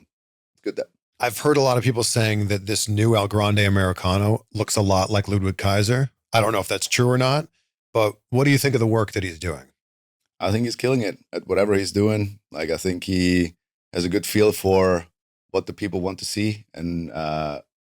it's good that. I've heard a lot of people saying that this new El Grande Americano looks a lot like Ludwig Kaiser. I don't know if that's true or not, but what do you think of the work that he's doing? I think he's killing it at whatever he's doing. Like, I think he has a good feel for what the people want to see and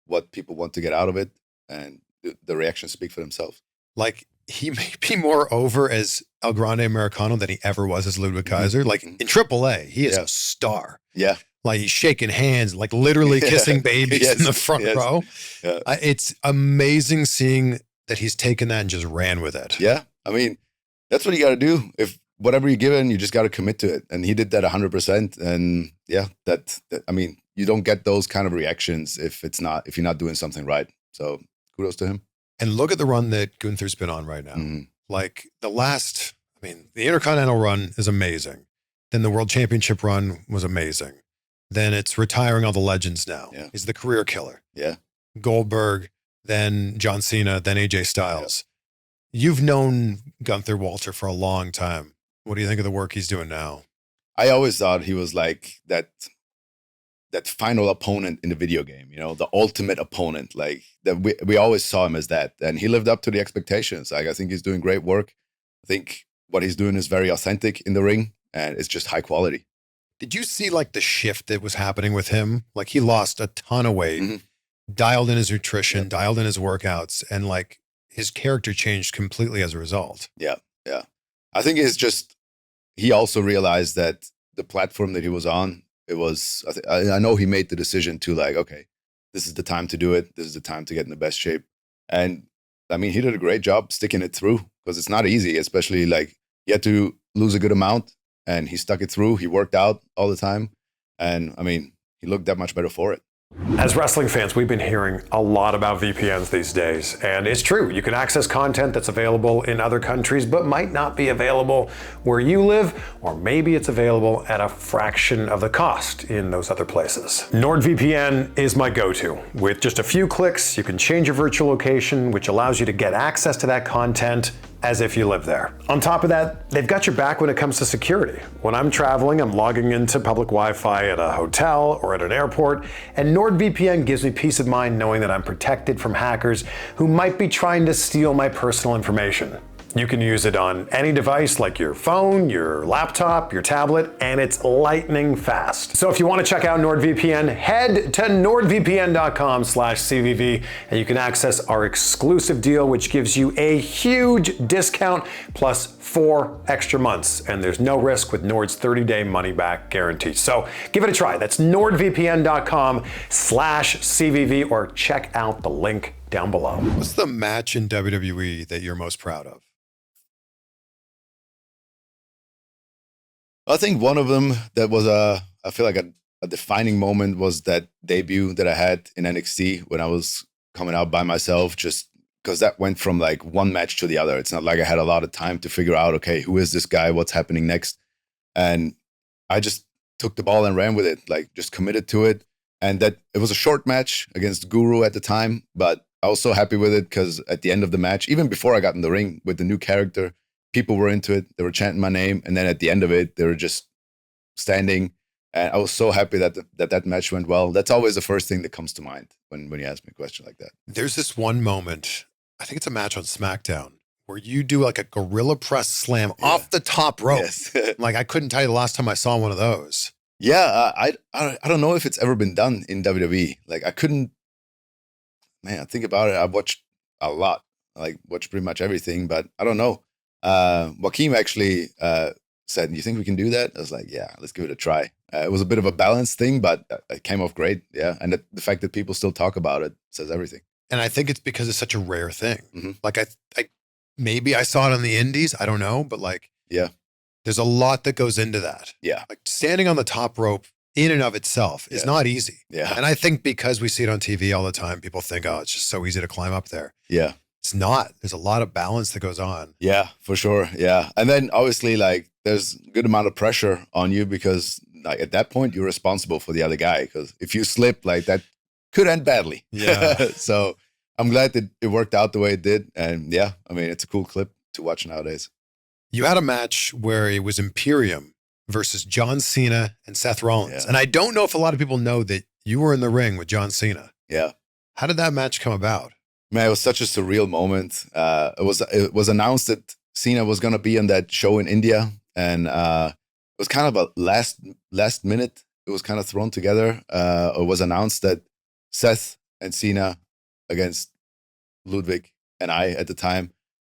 what people want to get out of it. And the reactions speak for themselves. Like, he may be more over as El Grande Americano than he ever was as Ludwig Kaiser. Like, in AAA, he is a star. Yeah. Like, he's shaking hands, like literally kissing babies in the front row. Yeah. It's amazing seeing that he's taken that and just ran with it. Yeah. I mean, that's what you got to do. If whatever you're given, you just got to commit to it. And he did that 100%. And yeah, that I mean, you don't get those kind of reactions if you're not doing something right. So kudos to him. And look at the run that Gunther's been on right now. Mm-hmm. Like the Intercontinental run is amazing. Then the World Championship run was amazing. Then it's retiring all the legends now. Yeah. He's the career killer. Yeah. Goldberg, then John Cena, then AJ Styles. Yeah. You've known Gunther Walter for a long time. What do you think of the work he's doing now? I always thought he was like that final opponent in the video game, you know, the ultimate opponent. Like that we always saw him as that. And he lived up to the expectations. Like, I think he's doing great work. I think what he's doing is very authentic in the ring and it's just high quality. Did you see like the shift that was happening with him? Like, he lost a ton of weight, dialed in his nutrition, dialed in his workouts, and like his character changed completely as a result. Yeah. Yeah. I think it's just, he also realized that the platform that he was on, it was, I know he made the decision to like, okay, this is the time to do it. This is the time to get in the best shape. And I mean, he did a great job sticking it through because it's not easy, especially like he had to lose a good amount and he stuck it through. He worked out all the time. And I mean, he looked that much better for it. As wrestling fans, we've been hearing a lot about VPNs these days, and it's true. You can access content that's available in other countries, but might not be available where you live, or maybe it's available at a fraction of the cost in those other places. NordVPN is my go-to. With just a few clicks, you can change your virtual location, which allows you to get access to that content as if you live there. On top of that, they've got your back when it comes to security. When I'm traveling, I'm logging into public Wi-Fi at a hotel or at an airport, and NordVPN gives me peace of mind knowing that I'm protected from hackers who might be trying to steal my personal information. You can use it on any device like your phone, your laptop, your tablet, and it's lightning fast. So if you want to check out NordVPN, head to nordvpn.com/CVV and you can access our exclusive deal, which gives you a huge discount plus 4 extra months. And there's no risk with Nord's 30-day money-back guarantee. So give it a try. That's nordvpn.com/CVV or check out the link down below. What's the match in WWE that you're most proud of? I think one of them that was I feel like a defining moment was that debut that I had in NXT when I was coming out by myself, just because that went from like one match to the other. It's not like I had a lot of time to figure out, okay, who is this guy? What's happening next? And I just took the ball and ran with it, like just committed to it. And that it was a short match against Guru at the time, but I was so happy with it because at the end of the match, even before I got in the ring with the new character, people were into it. They were chanting my name. And then at the end of it, they were just standing. And I was so happy that that match went well. That's always the first thing that comes to mind when you ask me a question like that. There's this one moment, I think it's a match on SmackDown, where you do like a gorilla press slam off the top rope. Yes. Like I couldn't tell you the last time I saw one of those. Yeah, I don't know if it's ever been done in WWE. Like I couldn't, man, I think about it. I watched a lot, like watched pretty much everything, but I don't know. Joaquim actually said, "You think we can do that?" I was like, "Yeah, let's give it a try." It was a bit of a balance thing, but it came off great. Yeah, and the fact that people still talk about it says everything. And I think it's because it's such a rare thing. Mm-hmm. Like I maybe I saw it on the indies. I don't know, but like, yeah, there's a lot that goes into that. Yeah, like standing on the top rope in and of itself is not easy. Yeah, and I think because we see it on TV all the time, people think, oh, it's just so easy to climb up there. Yeah. It's not. There's a lot of balance that goes on. Yeah, for sure. Yeah. And then obviously like there's a good amount of pressure on you because like at that point you're responsible for the other guy because if you slip like that could end badly. Yeah. So I'm glad that it worked out the way it did. And yeah, I mean, it's a cool clip to watch nowadays. You had a match where it was Imperium versus John Cena and Seth Rollins. Yeah. And I don't know if a lot of people know that you were in the ring with John Cena. Yeah. How did that match come about? Man, it was such a surreal moment. It was announced that Cena was going to be on that show in India, and it was kind of a last minute. It was kind of thrown together. It was announced that Seth and Cena against Ludwig and I at the time,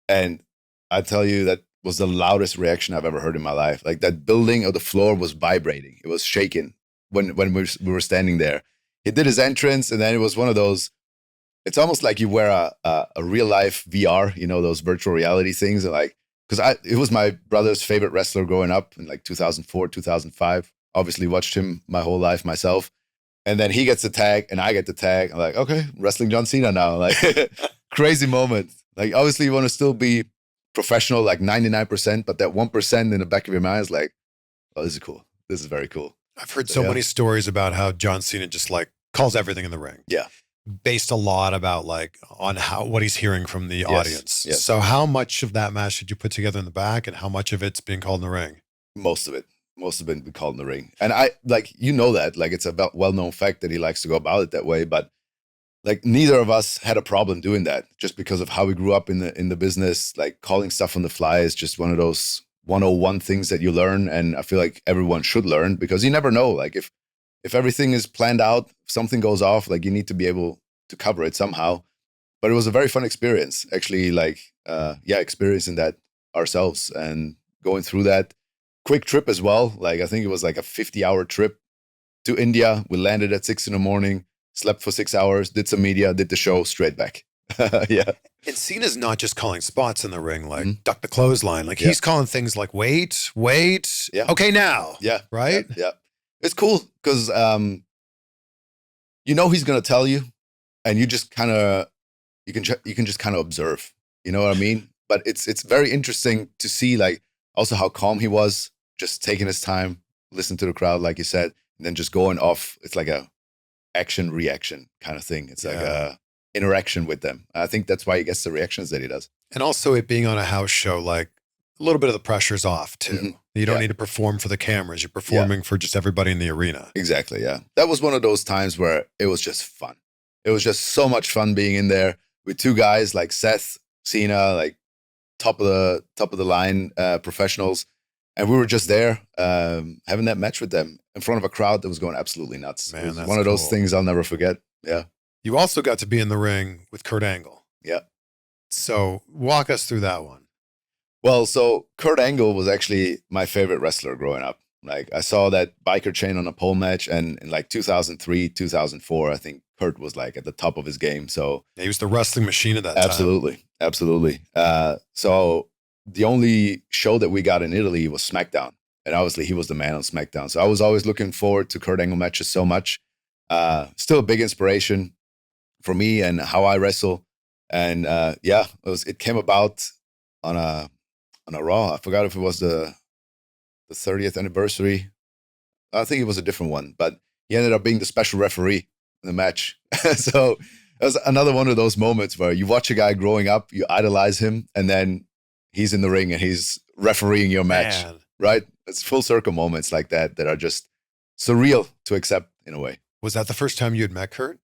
and I tell you that was the loudest reaction I've ever heard in my life. Like that building or the floor was vibrating. It was shaking when we were standing there. He did his entrance, and then it was one of those. It's almost like you wear a real life VR, you know, those virtual reality things. And like, because it was my brother's favorite wrestler growing up in like 2004, 2005. Obviously watched him my whole life myself. And then he gets the tag and I get the tag. I'm like, okay, wrestling John Cena now. Like crazy moment. Like obviously you want to still be professional, like 99%, but that 1% in the back of your mind is like, oh, this is cool. This is very cool. I've heard so many stories about how John Cena just like calls everything in the ring. Yeah. Based a lot about like on what he's hearing from the audience. Yes. So how much of that match did you put together in the back and how much of it's being called in the ring? Most of it been called in the ring. And I like, you know, that like, it's a well-known fact that he likes to go about it that way, but like neither of us had a problem doing that just because of how we grew up in the business. Like calling stuff on the fly is just one of those 101 things that you learn. And I feel like everyone should learn because you never know, like if everything is planned out, if something goes off, like you need to be able to cover it somehow. But it was a very fun experience, actually, like, experiencing that ourselves and going through that. quick trip as well. Like I think it was like a 50-hour trip to India. We landed at 6 a.m, slept for 6 hours, did some media, did the show, straight back. Yeah. And Cena's not just calling spots in the ring, like duck the clothesline. Like he's calling things like wait, Yeah. okay now. Yeah. Right? Yeah. It's cool because you know he's gonna tell you, and you just kind of you can just kind of observe. You know what I mean? But it's very interesting to see like also how calm he was, just taking his time, listen to the crowd, like you said, and then just going off. It's like a action reaction kind of thing. It's like a interaction with them. I think that's why he gets the reactions that he does. And also it being on a house show, like a little bit of the pressure's off too. Mm-hmm. You don't need to perform for the cameras. You're performing for just everybody in the arena. Exactly. Yeah. That was one of those times where it was just fun. It was just so much fun being in there with two guys like Seth, Cena, like top of the line professionals. And we were just there having that match with them in front of a crowd that was going absolutely nuts. Man, it was that's one of those cool. things I'll never forget. Yeah. You also got to be in the ring with Kurt Angle. Yeah. So walk us through that one. Well, so Kurt Angle was actually my favorite wrestler growing up. Like I saw that biker chain on a pole match, and in like 2003, 2004, I think Kurt was like at the top of his game. So Yeah, he was the wrestling machine at that time. Absolutely. So the only show that we got in Italy was SmackDown. And obviously he was the man on SmackDown. So I was always looking forward to Kurt Angle matches so much. Still a big inspiration for me and how I wrestle. And it came about on a Raw. I forgot if it was the 30th anniversary. I think it was a different one, but he ended up being the special referee in the match. So it was another one of those moments where you watch a guy growing up, you idolize him, and then he's in the ring and he's refereeing your match, right? It's full circle moments like that that are just surreal to accept in a way. Was that the first time you had met Kurt?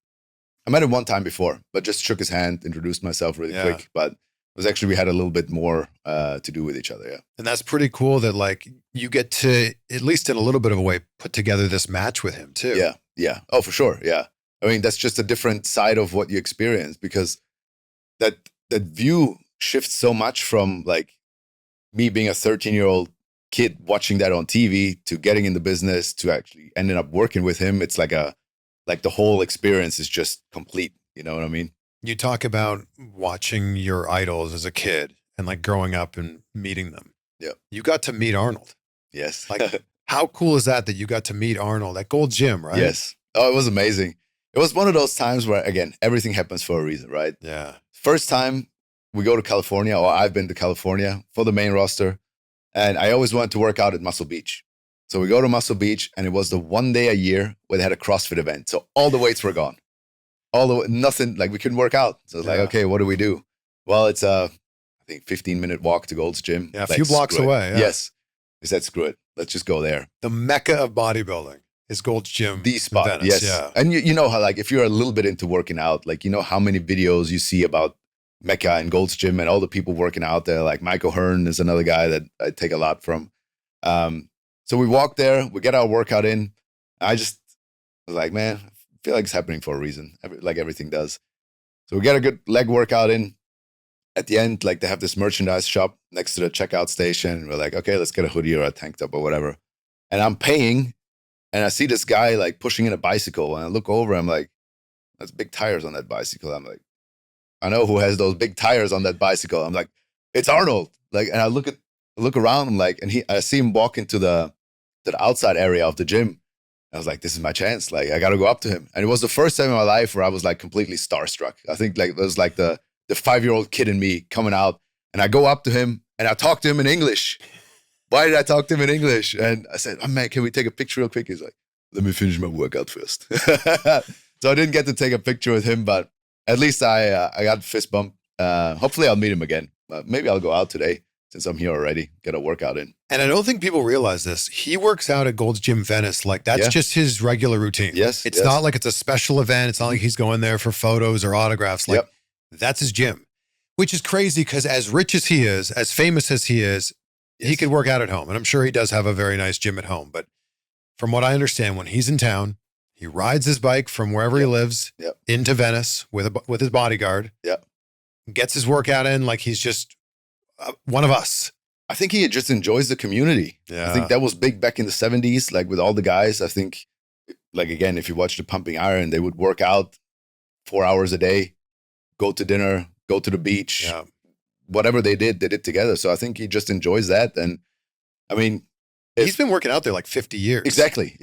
I met him one time before, but just shook his hand, introduced myself really quick. But it was actually, we had a little bit more to do with each other. Yeah. And that's pretty cool that like you get to, at least in a little bit of a way, put together this match with him too. Yeah. Yeah. Oh, for sure. Yeah. I mean, that's just a different side of what you experience, because that view shifts so much from like me being a 13-year-old kid watching that on TV to getting in the business to actually ending up working with him. It's like the whole experience is just complete. You know what I mean? You talk about watching your idols as a kid and like growing up and meeting them. Yeah. You got to meet Arnold. Yes. Like, how cool is that you got to meet Arnold at Gold's Gym, right? Yes. Oh, it was amazing. It was one of those times where, again, everything happens for a reason, right? Yeah. First time we go to California, or I've been to California for the main roster, and I always wanted to work out at Muscle Beach. So we go to Muscle Beach, and it was the one day a year where they had a CrossFit event. So all the weights were gone. Nothing, like we couldn't work out. So it's like, okay, what do we do? Well, it's I think 15-minute walk to Gold's Gym. Yeah, a few blocks away. Yeah. Yes. We said, screw it. Let's just go there. The mecca of bodybuilding is Gold's Gym. The spot, Venice. yes. Yeah. And you know how, like, if you're a little bit into working out, like, you know how many videos you see about Mecca and Gold's Gym and all the people working out there. Like Michael Hearn is another guy that I take a lot from. So we walk there, we get our workout in. I just was like, man, I feel like it's happening for a reason, like everything does. So we get a good leg workout in. At the end, like they have this merchandise shop next to the checkout station. We're like, okay, let's get a hoodie or a tank top or whatever. And I'm paying, and I see this guy like pushing in a bicycle, and I look over, I'm like, that's big tires on that bicycle. I'm like, I know who has those big tires on that bicycle. I'm like, it's Arnold. Like, and I look around, I'm like, and I see him walk into the outside area of the gym. I was like, this is my chance. Like, I got to go up to him. And it was the first time in my life where I was like completely starstruck. I think like it was like the 5-year-old kid in me coming out, and I go up to him and I talk to him in English. Why did I talk to him in English? And I said, oh man, can we take a picture real quick? He's like, let me finish my workout first. So I didn't get to take a picture with him, but at least I got a fist bump. Hopefully I'll meet him again. Maybe I'll go out today since I'm here already, get a workout in. And I don't think people realize this. He works out at Gold's Gym Venice. Like that's just his regular routine. Yes. It's not like it's a special event. It's not like he's going there for photos or autographs. Like that's his gym, which is crazy because as rich as he is, as famous as he is, he could work out at home. And I'm sure he does have a very nice gym at home. But from what I understand, when he's in town, he rides his bike from wherever he lives into Venice with his bodyguard. Yeah. Gets his workout in like he's just one of us. I think he just enjoys the community. Yeah. I think that was big back in the 70s, like with all the guys. I think, like, again, if you watch the Pumping Iron, they would work out 4 hours a day, go to dinner, go to the beach. Yeah. Whatever they did together. So I think he just enjoys that. And I mean, He's been working out there like 50 years. Exactly.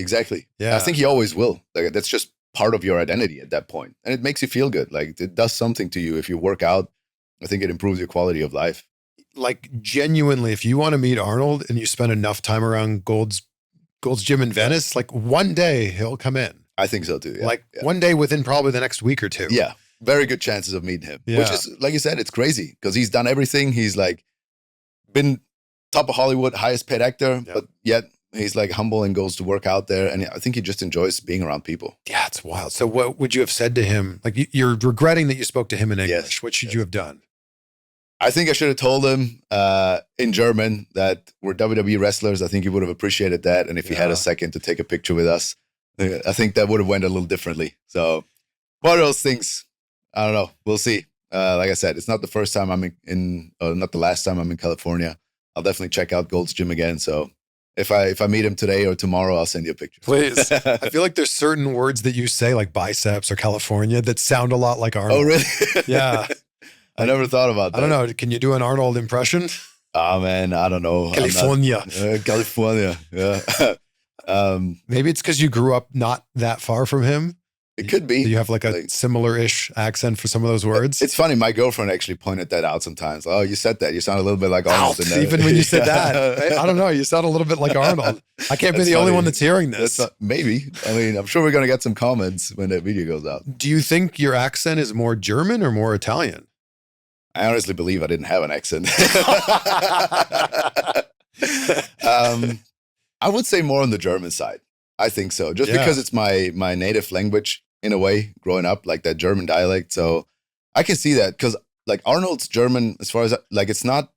Yeah. I think he always will. Like, that's just part of your identity at that point. And it makes you feel good. Like, it does something to you. If you work out, I think it improves your quality of life. Like, genuinely, if you want to meet Arnold and you spend enough time around Gold's Gym in Venice, like one day he'll come in. I think so too. Yeah. One day within probably the next week or two. Yeah. Very good chances of meeting him. Yeah. Which is, like you said, it's crazy because he's done everything. He's like been top of Hollywood, highest paid actor, but yet he's like humble and goes to work out there. And I think he just enjoys being around people. Yeah, it's wild. So what would you have said to him? Like, you're regretting that you spoke to him in English. Yes. What should you have done? I think I should have told him in German that we're WWE wrestlers. I think he would have appreciated that. And if he had a second to take a picture with us, I think that would have went a little differently. So one of those things, I don't know. We'll see. Like I said, it's not the first time I'm not the last time I'm in California. I'll definitely check out Gold's Gym again. So if I meet him today or tomorrow, I'll send you a picture. Please. I feel like there's certain words that you say, like biceps or California, that sound a lot like Arnold. Oh, really? Yeah. I never thought about that. I don't know. Can you do an Arnold impression? Oh, man, I don't know. California. California. Yeah. Maybe it's because you grew up not that far from him. It could be. You have like a similar-ish accent for some of those words. It's funny. My girlfriend actually pointed that out sometimes. Oh, you said that. You sound a little bit like Arnold. Even when you said that. I don't know. You sound a little bit like Arnold. I can't be the only one that's hearing this. Maybe. I mean, I'm sure we're going to get some comments when that video goes out. Do you think your accent is more German or more Italian? I honestly believe I didn't have an accent. I would say more on the German side. I think so. Just because it's my native language in a way, growing up, like that German dialect. So I can see that because like Arnold's German, as far as like, it's not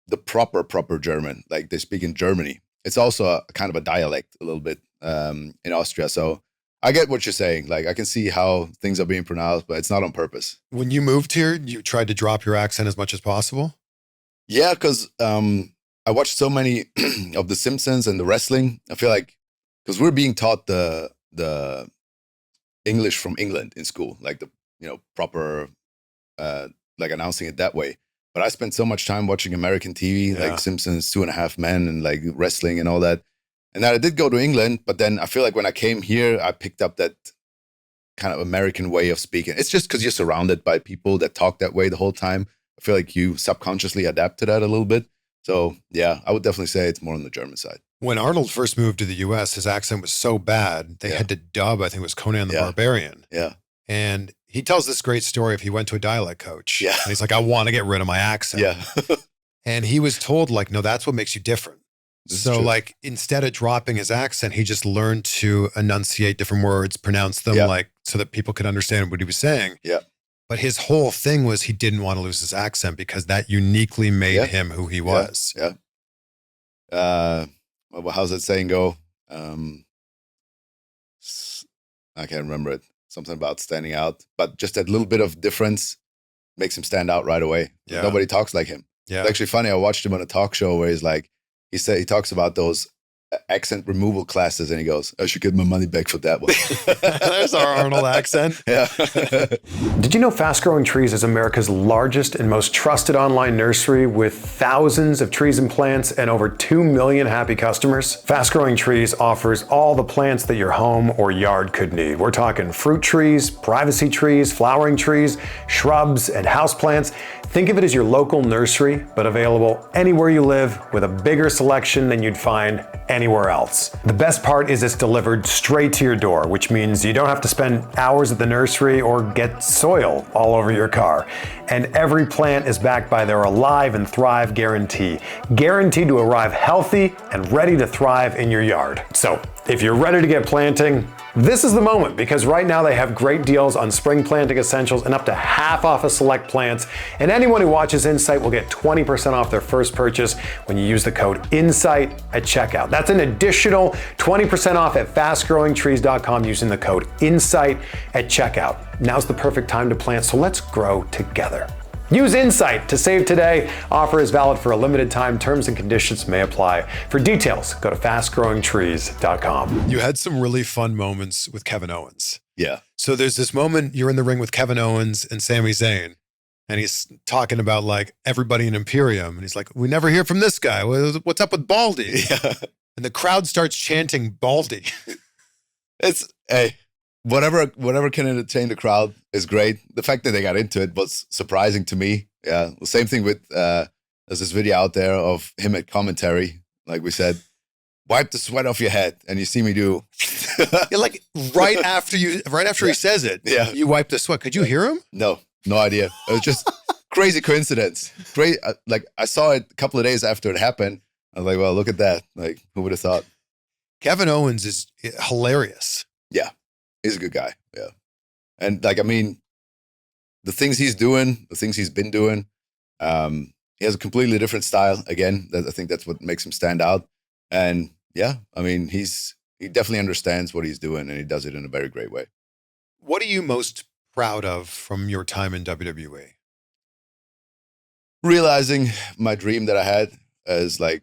the proper German, like they speak in Germany. It's also a kind of a dialect a little bit in Austria. So I get what you're saying. Like I can see how things are being pronounced, but it's not on purpose. When you moved here, you tried to drop your accent as much as possible? Yeah, because I watched so many of The Simpsons and the wrestling. I feel like because we're being taught the English from England in school, like the proper like announcing it that way. But I spent so much time watching American TV, like Simpsons, 2.5 Men, and like wrestling and all that. And then I did go to England, but then I feel like when I came here, I picked up that kind of American way of speaking. It's just because you're surrounded by people that talk that way the whole time. I feel like you subconsciously adapt to that a little bit. So yeah, I would definitely say it's more on the German side. When Arnold first moved to the US, his accent was so bad, they had to dub, I think it was Conan the Barbarian. Yeah. And he tells this great story of he went to a dialect coach. Yeah. And he's like, I want to get rid of my accent. Yeah. And he was told, like, no, that's what makes you different. So, true. like, instead of dropping his accent, he just learned to enunciate different words, pronounce them, like, so that people could understand what he was saying. Yeah. But his whole thing was he didn't want to lose his accent because that uniquely made him who he was. Yeah. Well, how's that saying go? I can't remember it. Something about standing out, but just that little bit of difference makes him stand out right away. Yeah. Nobody talks like him. Yeah. It's actually funny. I watched him on a talk show where he's like, he talks about those accent removal classes, and he goes, I should get my money back for that one. There's our Arnold accent. Yeah. Did you know Fast Growing Trees is America's largest and most trusted online nursery with thousands of trees and plants and over 2 million happy customers? Fast Growing Trees offers all the plants that your home or yard could need. We're talking fruit trees, privacy trees, flowering trees, shrubs, and houseplants. Think of it as your local nursery, but available anywhere you live with a bigger selection than you'd find anywhere else. The best part is it's delivered straight to your door, which means you don't have to spend hours at the nursery or get soil all over your car. And every plant is backed by their Alive and Thrive guarantee, guaranteed to arrive healthy and ready to thrive in your yard. So if you're ready to get planting, this is the moment, because right now they have great deals on spring planting essentials and up to half off of select plants. And anyone who watches Insight will get 20% off their first purchase when you use the code INSIGHT at checkout. That's an additional 20% off at fastgrowingtrees.com using the code INSIGHT at checkout. Now's the perfect time to plant, so let's grow together. Use Insight to save today. Offer is valid for a limited time. Terms and conditions may apply. For details, go to fastgrowingtrees.com. You had some really fun moments with Kevin Owens. Yeah. So there's this moment you're in the ring with Kevin Owens and Sami Zayn, and he's talking about like everybody in Imperium. And he's like, we never hear from this guy. What's up with Baldy? Yeah. And the crowd starts chanting Baldy. It's, hey, whatever can entertain the crowd is great. The fact that they got into it was surprising to me. Yeah. The same thing with, there's this video out there of him at commentary. Like we said, wipe the sweat off your head. And you see me do. Yeah, like right after he says it, Yeah. you wipe the sweat. Could you hear him? No idea. It was just crazy coincidence. Great. Like I saw it a couple of days after it happened. I was like, well, look at that. Like who would have thought? Kevin Owens is hilarious. Yeah. He's a good guy. Yeah. And like, I mean, the things he's doing, the things he's been doing, he has a completely different style. Again, I think that's what makes him stand out. And yeah, I mean, he definitely understands what he's doing and he does it in a very great way. What are you most proud of from your time in WWE? Realizing my dream that I had as like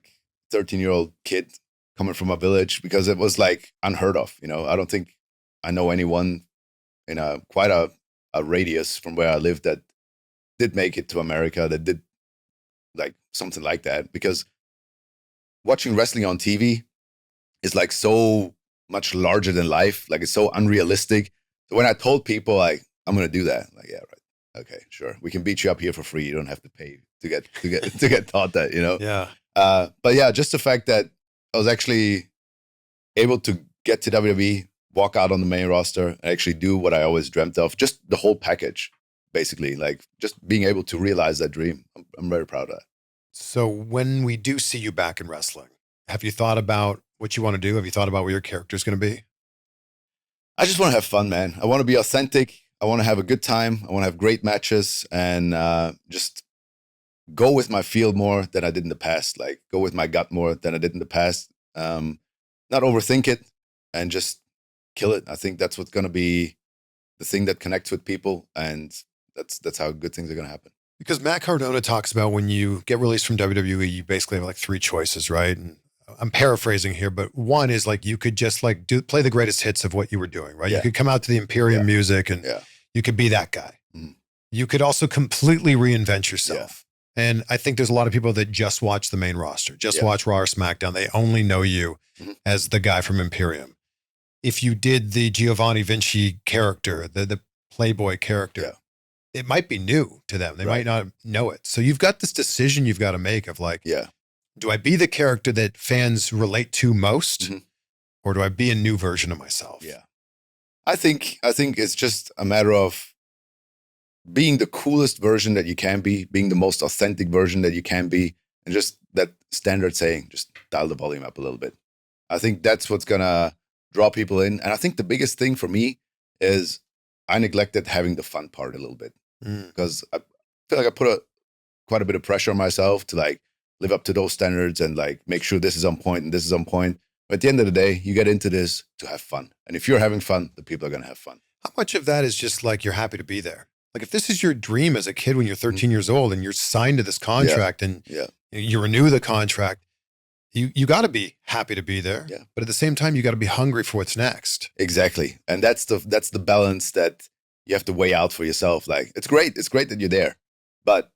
13-year-old kid coming from a village, because it was like unheard of. You know, I don't think I know anyone in quite a radius from where I lived that did make it to America, that did like something like that. Because watching wrestling on TV is like so much larger than life. Like it's so unrealistic. So when I told people like, I'm going to do that, like, yeah, right. Okay, sure. We can beat you up here for free. You don't have to pay to get taught that, you know? Yeah. But yeah, just the fact that I was actually able to get to WWE, walk out on the main roster, and actually do what I always dreamt of. Just the whole package, basically. Like just being able to realize that dream. I'm very proud of that. So when we do see you back in wrestling, have you thought about what you want to do? Have you thought about what your character is going to be? I just want to have fun, man. I want to be authentic. I want to have a good time. I want to have great matches and just go with my feel more than I did in the past. Like go with my gut more than I did in the past. Not overthink it and just kill it. I think that's what's going to be the thing that connects with people. And that's how good things are going to happen. Because Matt Cardona talks about when you get released from WWE, you basically have like 3 choices, right? And I'm paraphrasing here, but one is like you could just like play the greatest hits of what you were doing, right? Yeah. You could come out to the Imperium music and you could be that guy. Mhm. You could also completely reinvent yourself. And I think there's a lot of people that just watch the main roster, just watch Raw or SmackDown. They only know you as the guy from Imperium. If you did the Giovanni Vinci character, the Playboy character, it might be new to them. They might not know it. So you've got this decision you've got to make of like, do I be the character that fans relate to most, or do I be a new version of myself? Yeah. I think it's just a matter of being the coolest version that you can be, being the most authentic version that you can be, and just that standard saying, just dial the volume up a little bit. I think that's what's going to draw people in. And I think the biggest thing for me is I neglected having the fun part a little bit because I feel like I put quite a bit of pressure on myself to like live up to those standards and like make sure this is on point and this is on point. But at the end of the day, you get into this to have fun. And if you're having fun, the people are going to have fun. How much of that is just like you're happy to be there? Like if this is your dream as a kid when you're 13 years old and you're signed to this contract and you renew the contract, you got to be happy to be there. Yeah. But at the same time, you got to be hungry for what's next. Exactly. And that's the balance that you have to weigh out for yourself. Like it's great that you're there. But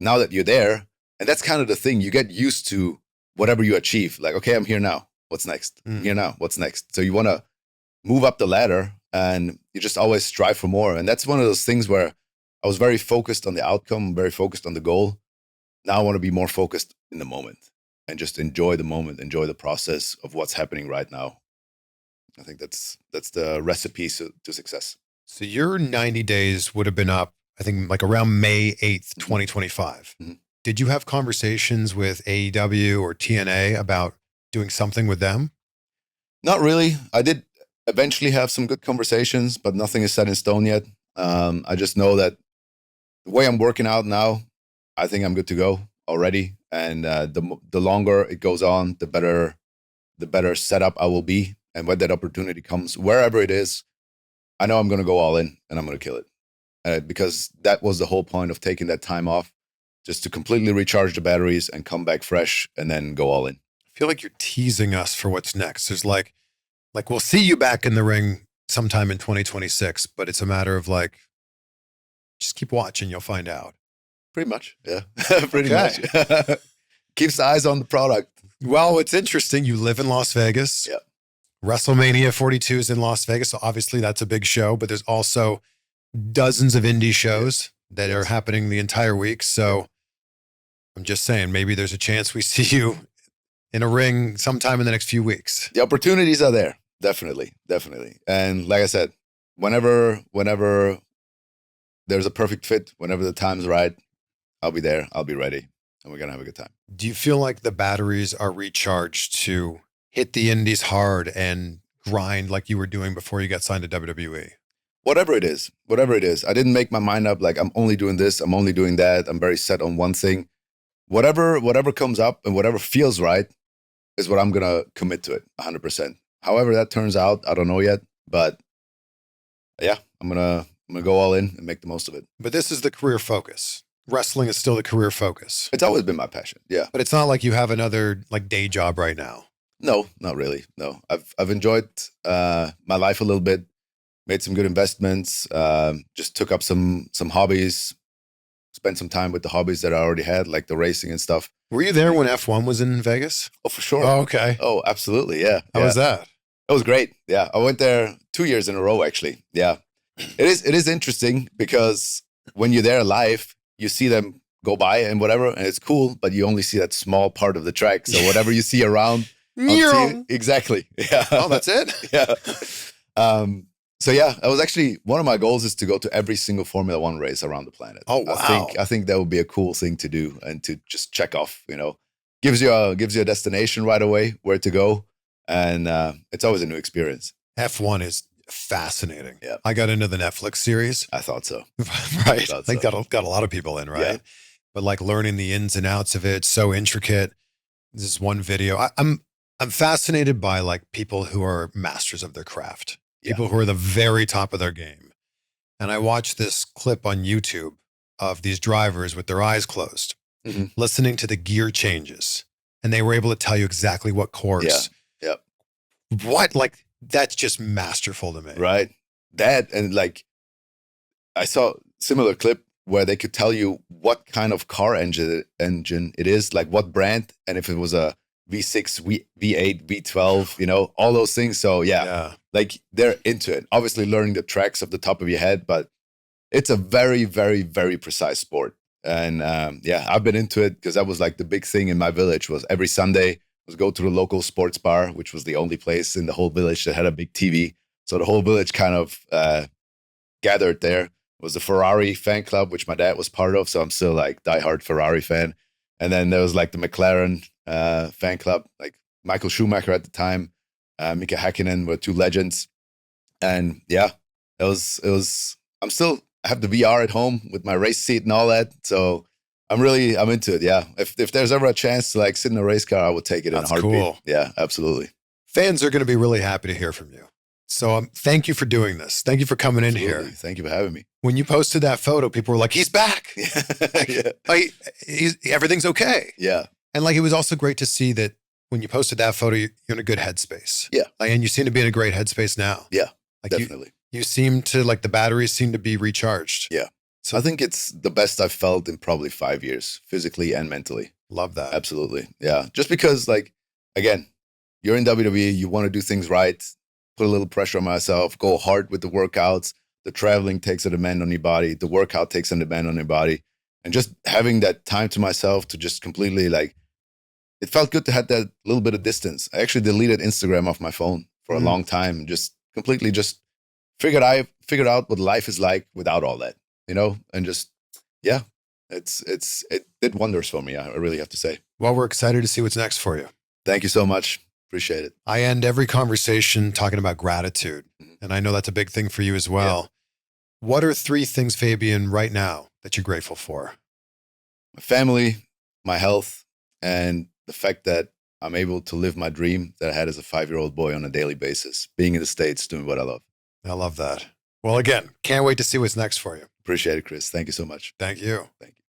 now that you're there, and that's kind of the thing, you get used to whatever you achieve. Like, okay, I'm here now. What's next? I'm here now. What's next? So you want to move up the ladder and you just always strive for more. And that's one of those things where I was very focused on the outcome, very focused on the goal. Now I want to be more focused in the moment and just enjoy the moment, enjoy the process of what's happening right now. I think that's the recipe to success. So your 90 days would have been up, I think like around May 8th, 2025. Did you have conversations with AEW or TNA about doing something with them? Not really. I did eventually have some good conversations, but nothing is set in stone yet. I just know that the way I'm working out now, I think I'm good to go already. And the longer it goes on, the better setup I will be. And when that opportunity comes, wherever it is, I know I'm going to go all in and I'm going to kill it. because that was the whole point of taking that time off, just to completely recharge the batteries and come back fresh and then go all in. I feel like you're teasing us for what's next. There's like we'll see you back in the ring sometime in 2026, but it's a matter of like, just keep watching, you'll find out. Pretty much, yeah. Pretty much. Keeps the eyes on the product. Well, it's interesting. You live in Las Vegas. Yeah. WrestleMania 42 is in Las Vegas, so obviously that's a big show, but there's also dozens of indie shows that are happening the entire week. So I'm just saying, maybe there's a chance we see you in a ring sometime in the next few weeks. The opportunities are there. Definitely. And like I said, whenever there's a perfect fit, whenever the time's right, I'll be there. I'll be ready. And we're going to have a good time. Do you feel like the batteries are recharged to hit the indies hard and grind like you were doing before you got signed to WWE? Whatever it is. I didn't make my mind up like I'm only doing this, I'm only doing that. I'm very set on one thing. Whatever comes up and whatever feels right is what I'm going to commit to it 100%. However that turns out, I don't know yet, but yeah, I'm going to go all in and make the most of it. But this is the career focus. Wrestling is still the career focus. It's always been my passion. Yeah. But it's not like you have another like day job right now. No, not really. No, I've enjoyed my life a little bit, made some good investments, just took up some hobbies, spent some time with the hobbies that I already had, like the racing and stuff. Were you there when F1 was in Vegas? Oh, for sure. Oh, okay. Oh, absolutely. Yeah. How was that? It was great. Yeah. I went there 2 years in a row, actually. Yeah. It is interesting because when you're there live, you see them go by and whatever, and it's cool, but you only see that small part of the track. So whatever you see around. Exactly. Yeah. Oh, that's it? Yeah. So yeah, that was actually one of my goals is to go to every single Formula One race around the planet. Oh, wow. I think that would be a cool thing to do and to just check off, gives you a destination right away where to go. And it's always a new experience. F1 is fascinating. Yeah. I got into the Netflix series. I thought so. Right. I think got a lot of people in, right? Yeah. But like learning the ins and outs of it, so intricate. This is one video. I'm fascinated by like people who are masters of their craft. People who are the very top of their game. And I watched this clip on YouTube of these drivers with their eyes closed, listening to the gear changes. And they were able to tell you exactly what course. Yeah. What? Like, that's just masterful to me. Right. That, and like, I saw a similar clip where they could tell you what kind of car engine it is, like what brand, and if it was a V6, V8, V12, all those things. So yeah, like they're into it. Obviously learning the tracks off the top of your head, but it's a very, very, very precise sport. And I've been into it because that was like the big thing in my village was every Sunday was go to the local sports bar, which was the only place in the whole village that had a big TV. So the whole village kind of gathered there. It was the Ferrari fan club, which my dad was part of. So I'm still like diehard Ferrari fan. And then there was like the McLaren fan club, like Michael Schumacher at the time, Mika Häkkinen were two legends. And yeah, it was, I have the VR at home with my race seat and all that. So I'm into it. Yeah. If there's ever a chance to like sit in a race car, I would take it in a heartbeat. Cool. Yeah, absolutely. Fans are going to be really happy to hear from you. So thank you for doing this. Thank you for coming in here. Thank you for having me. When you posted that photo, people were like, he's back. Everything's okay. Yeah. And like, it was also great to see that when you posted that photo, you're in a good headspace. Yeah. And you seem to be in a great headspace now. Yeah, like definitely. You seem to, like, the batteries seem to be recharged. Yeah. So I think it's the best I've felt in probably 5 years, physically and mentally. Love that. Absolutely. Yeah. Just because, like, again, you're in WWE, you want to do things right, put a little pressure on myself, go hard with the workouts. The traveling takes a demand on your body. The workout takes a demand on your body. And just having that time to myself to just completely, like, it felt good to have that little bit of distance. I actually deleted Instagram off my phone for a long time and just completely just figured out what life is like without all that, and just, yeah, it did wonders for me. I really have to say. Well, we're excited to see what's next for you. Thank you so much. Appreciate it. I end every conversation talking about gratitude. And I know that's a big thing for you as well. Yeah. What are 3 things, Fabian, right now that you're grateful for? My family, my health, and the fact that I'm able to live my dream that I had as a 5-year-old boy on a daily basis, being in the States, doing what I love. I love that. Well, again, can't wait to see what's next for you. Appreciate it, Chris. Thank you so much. Thank you. Thank you.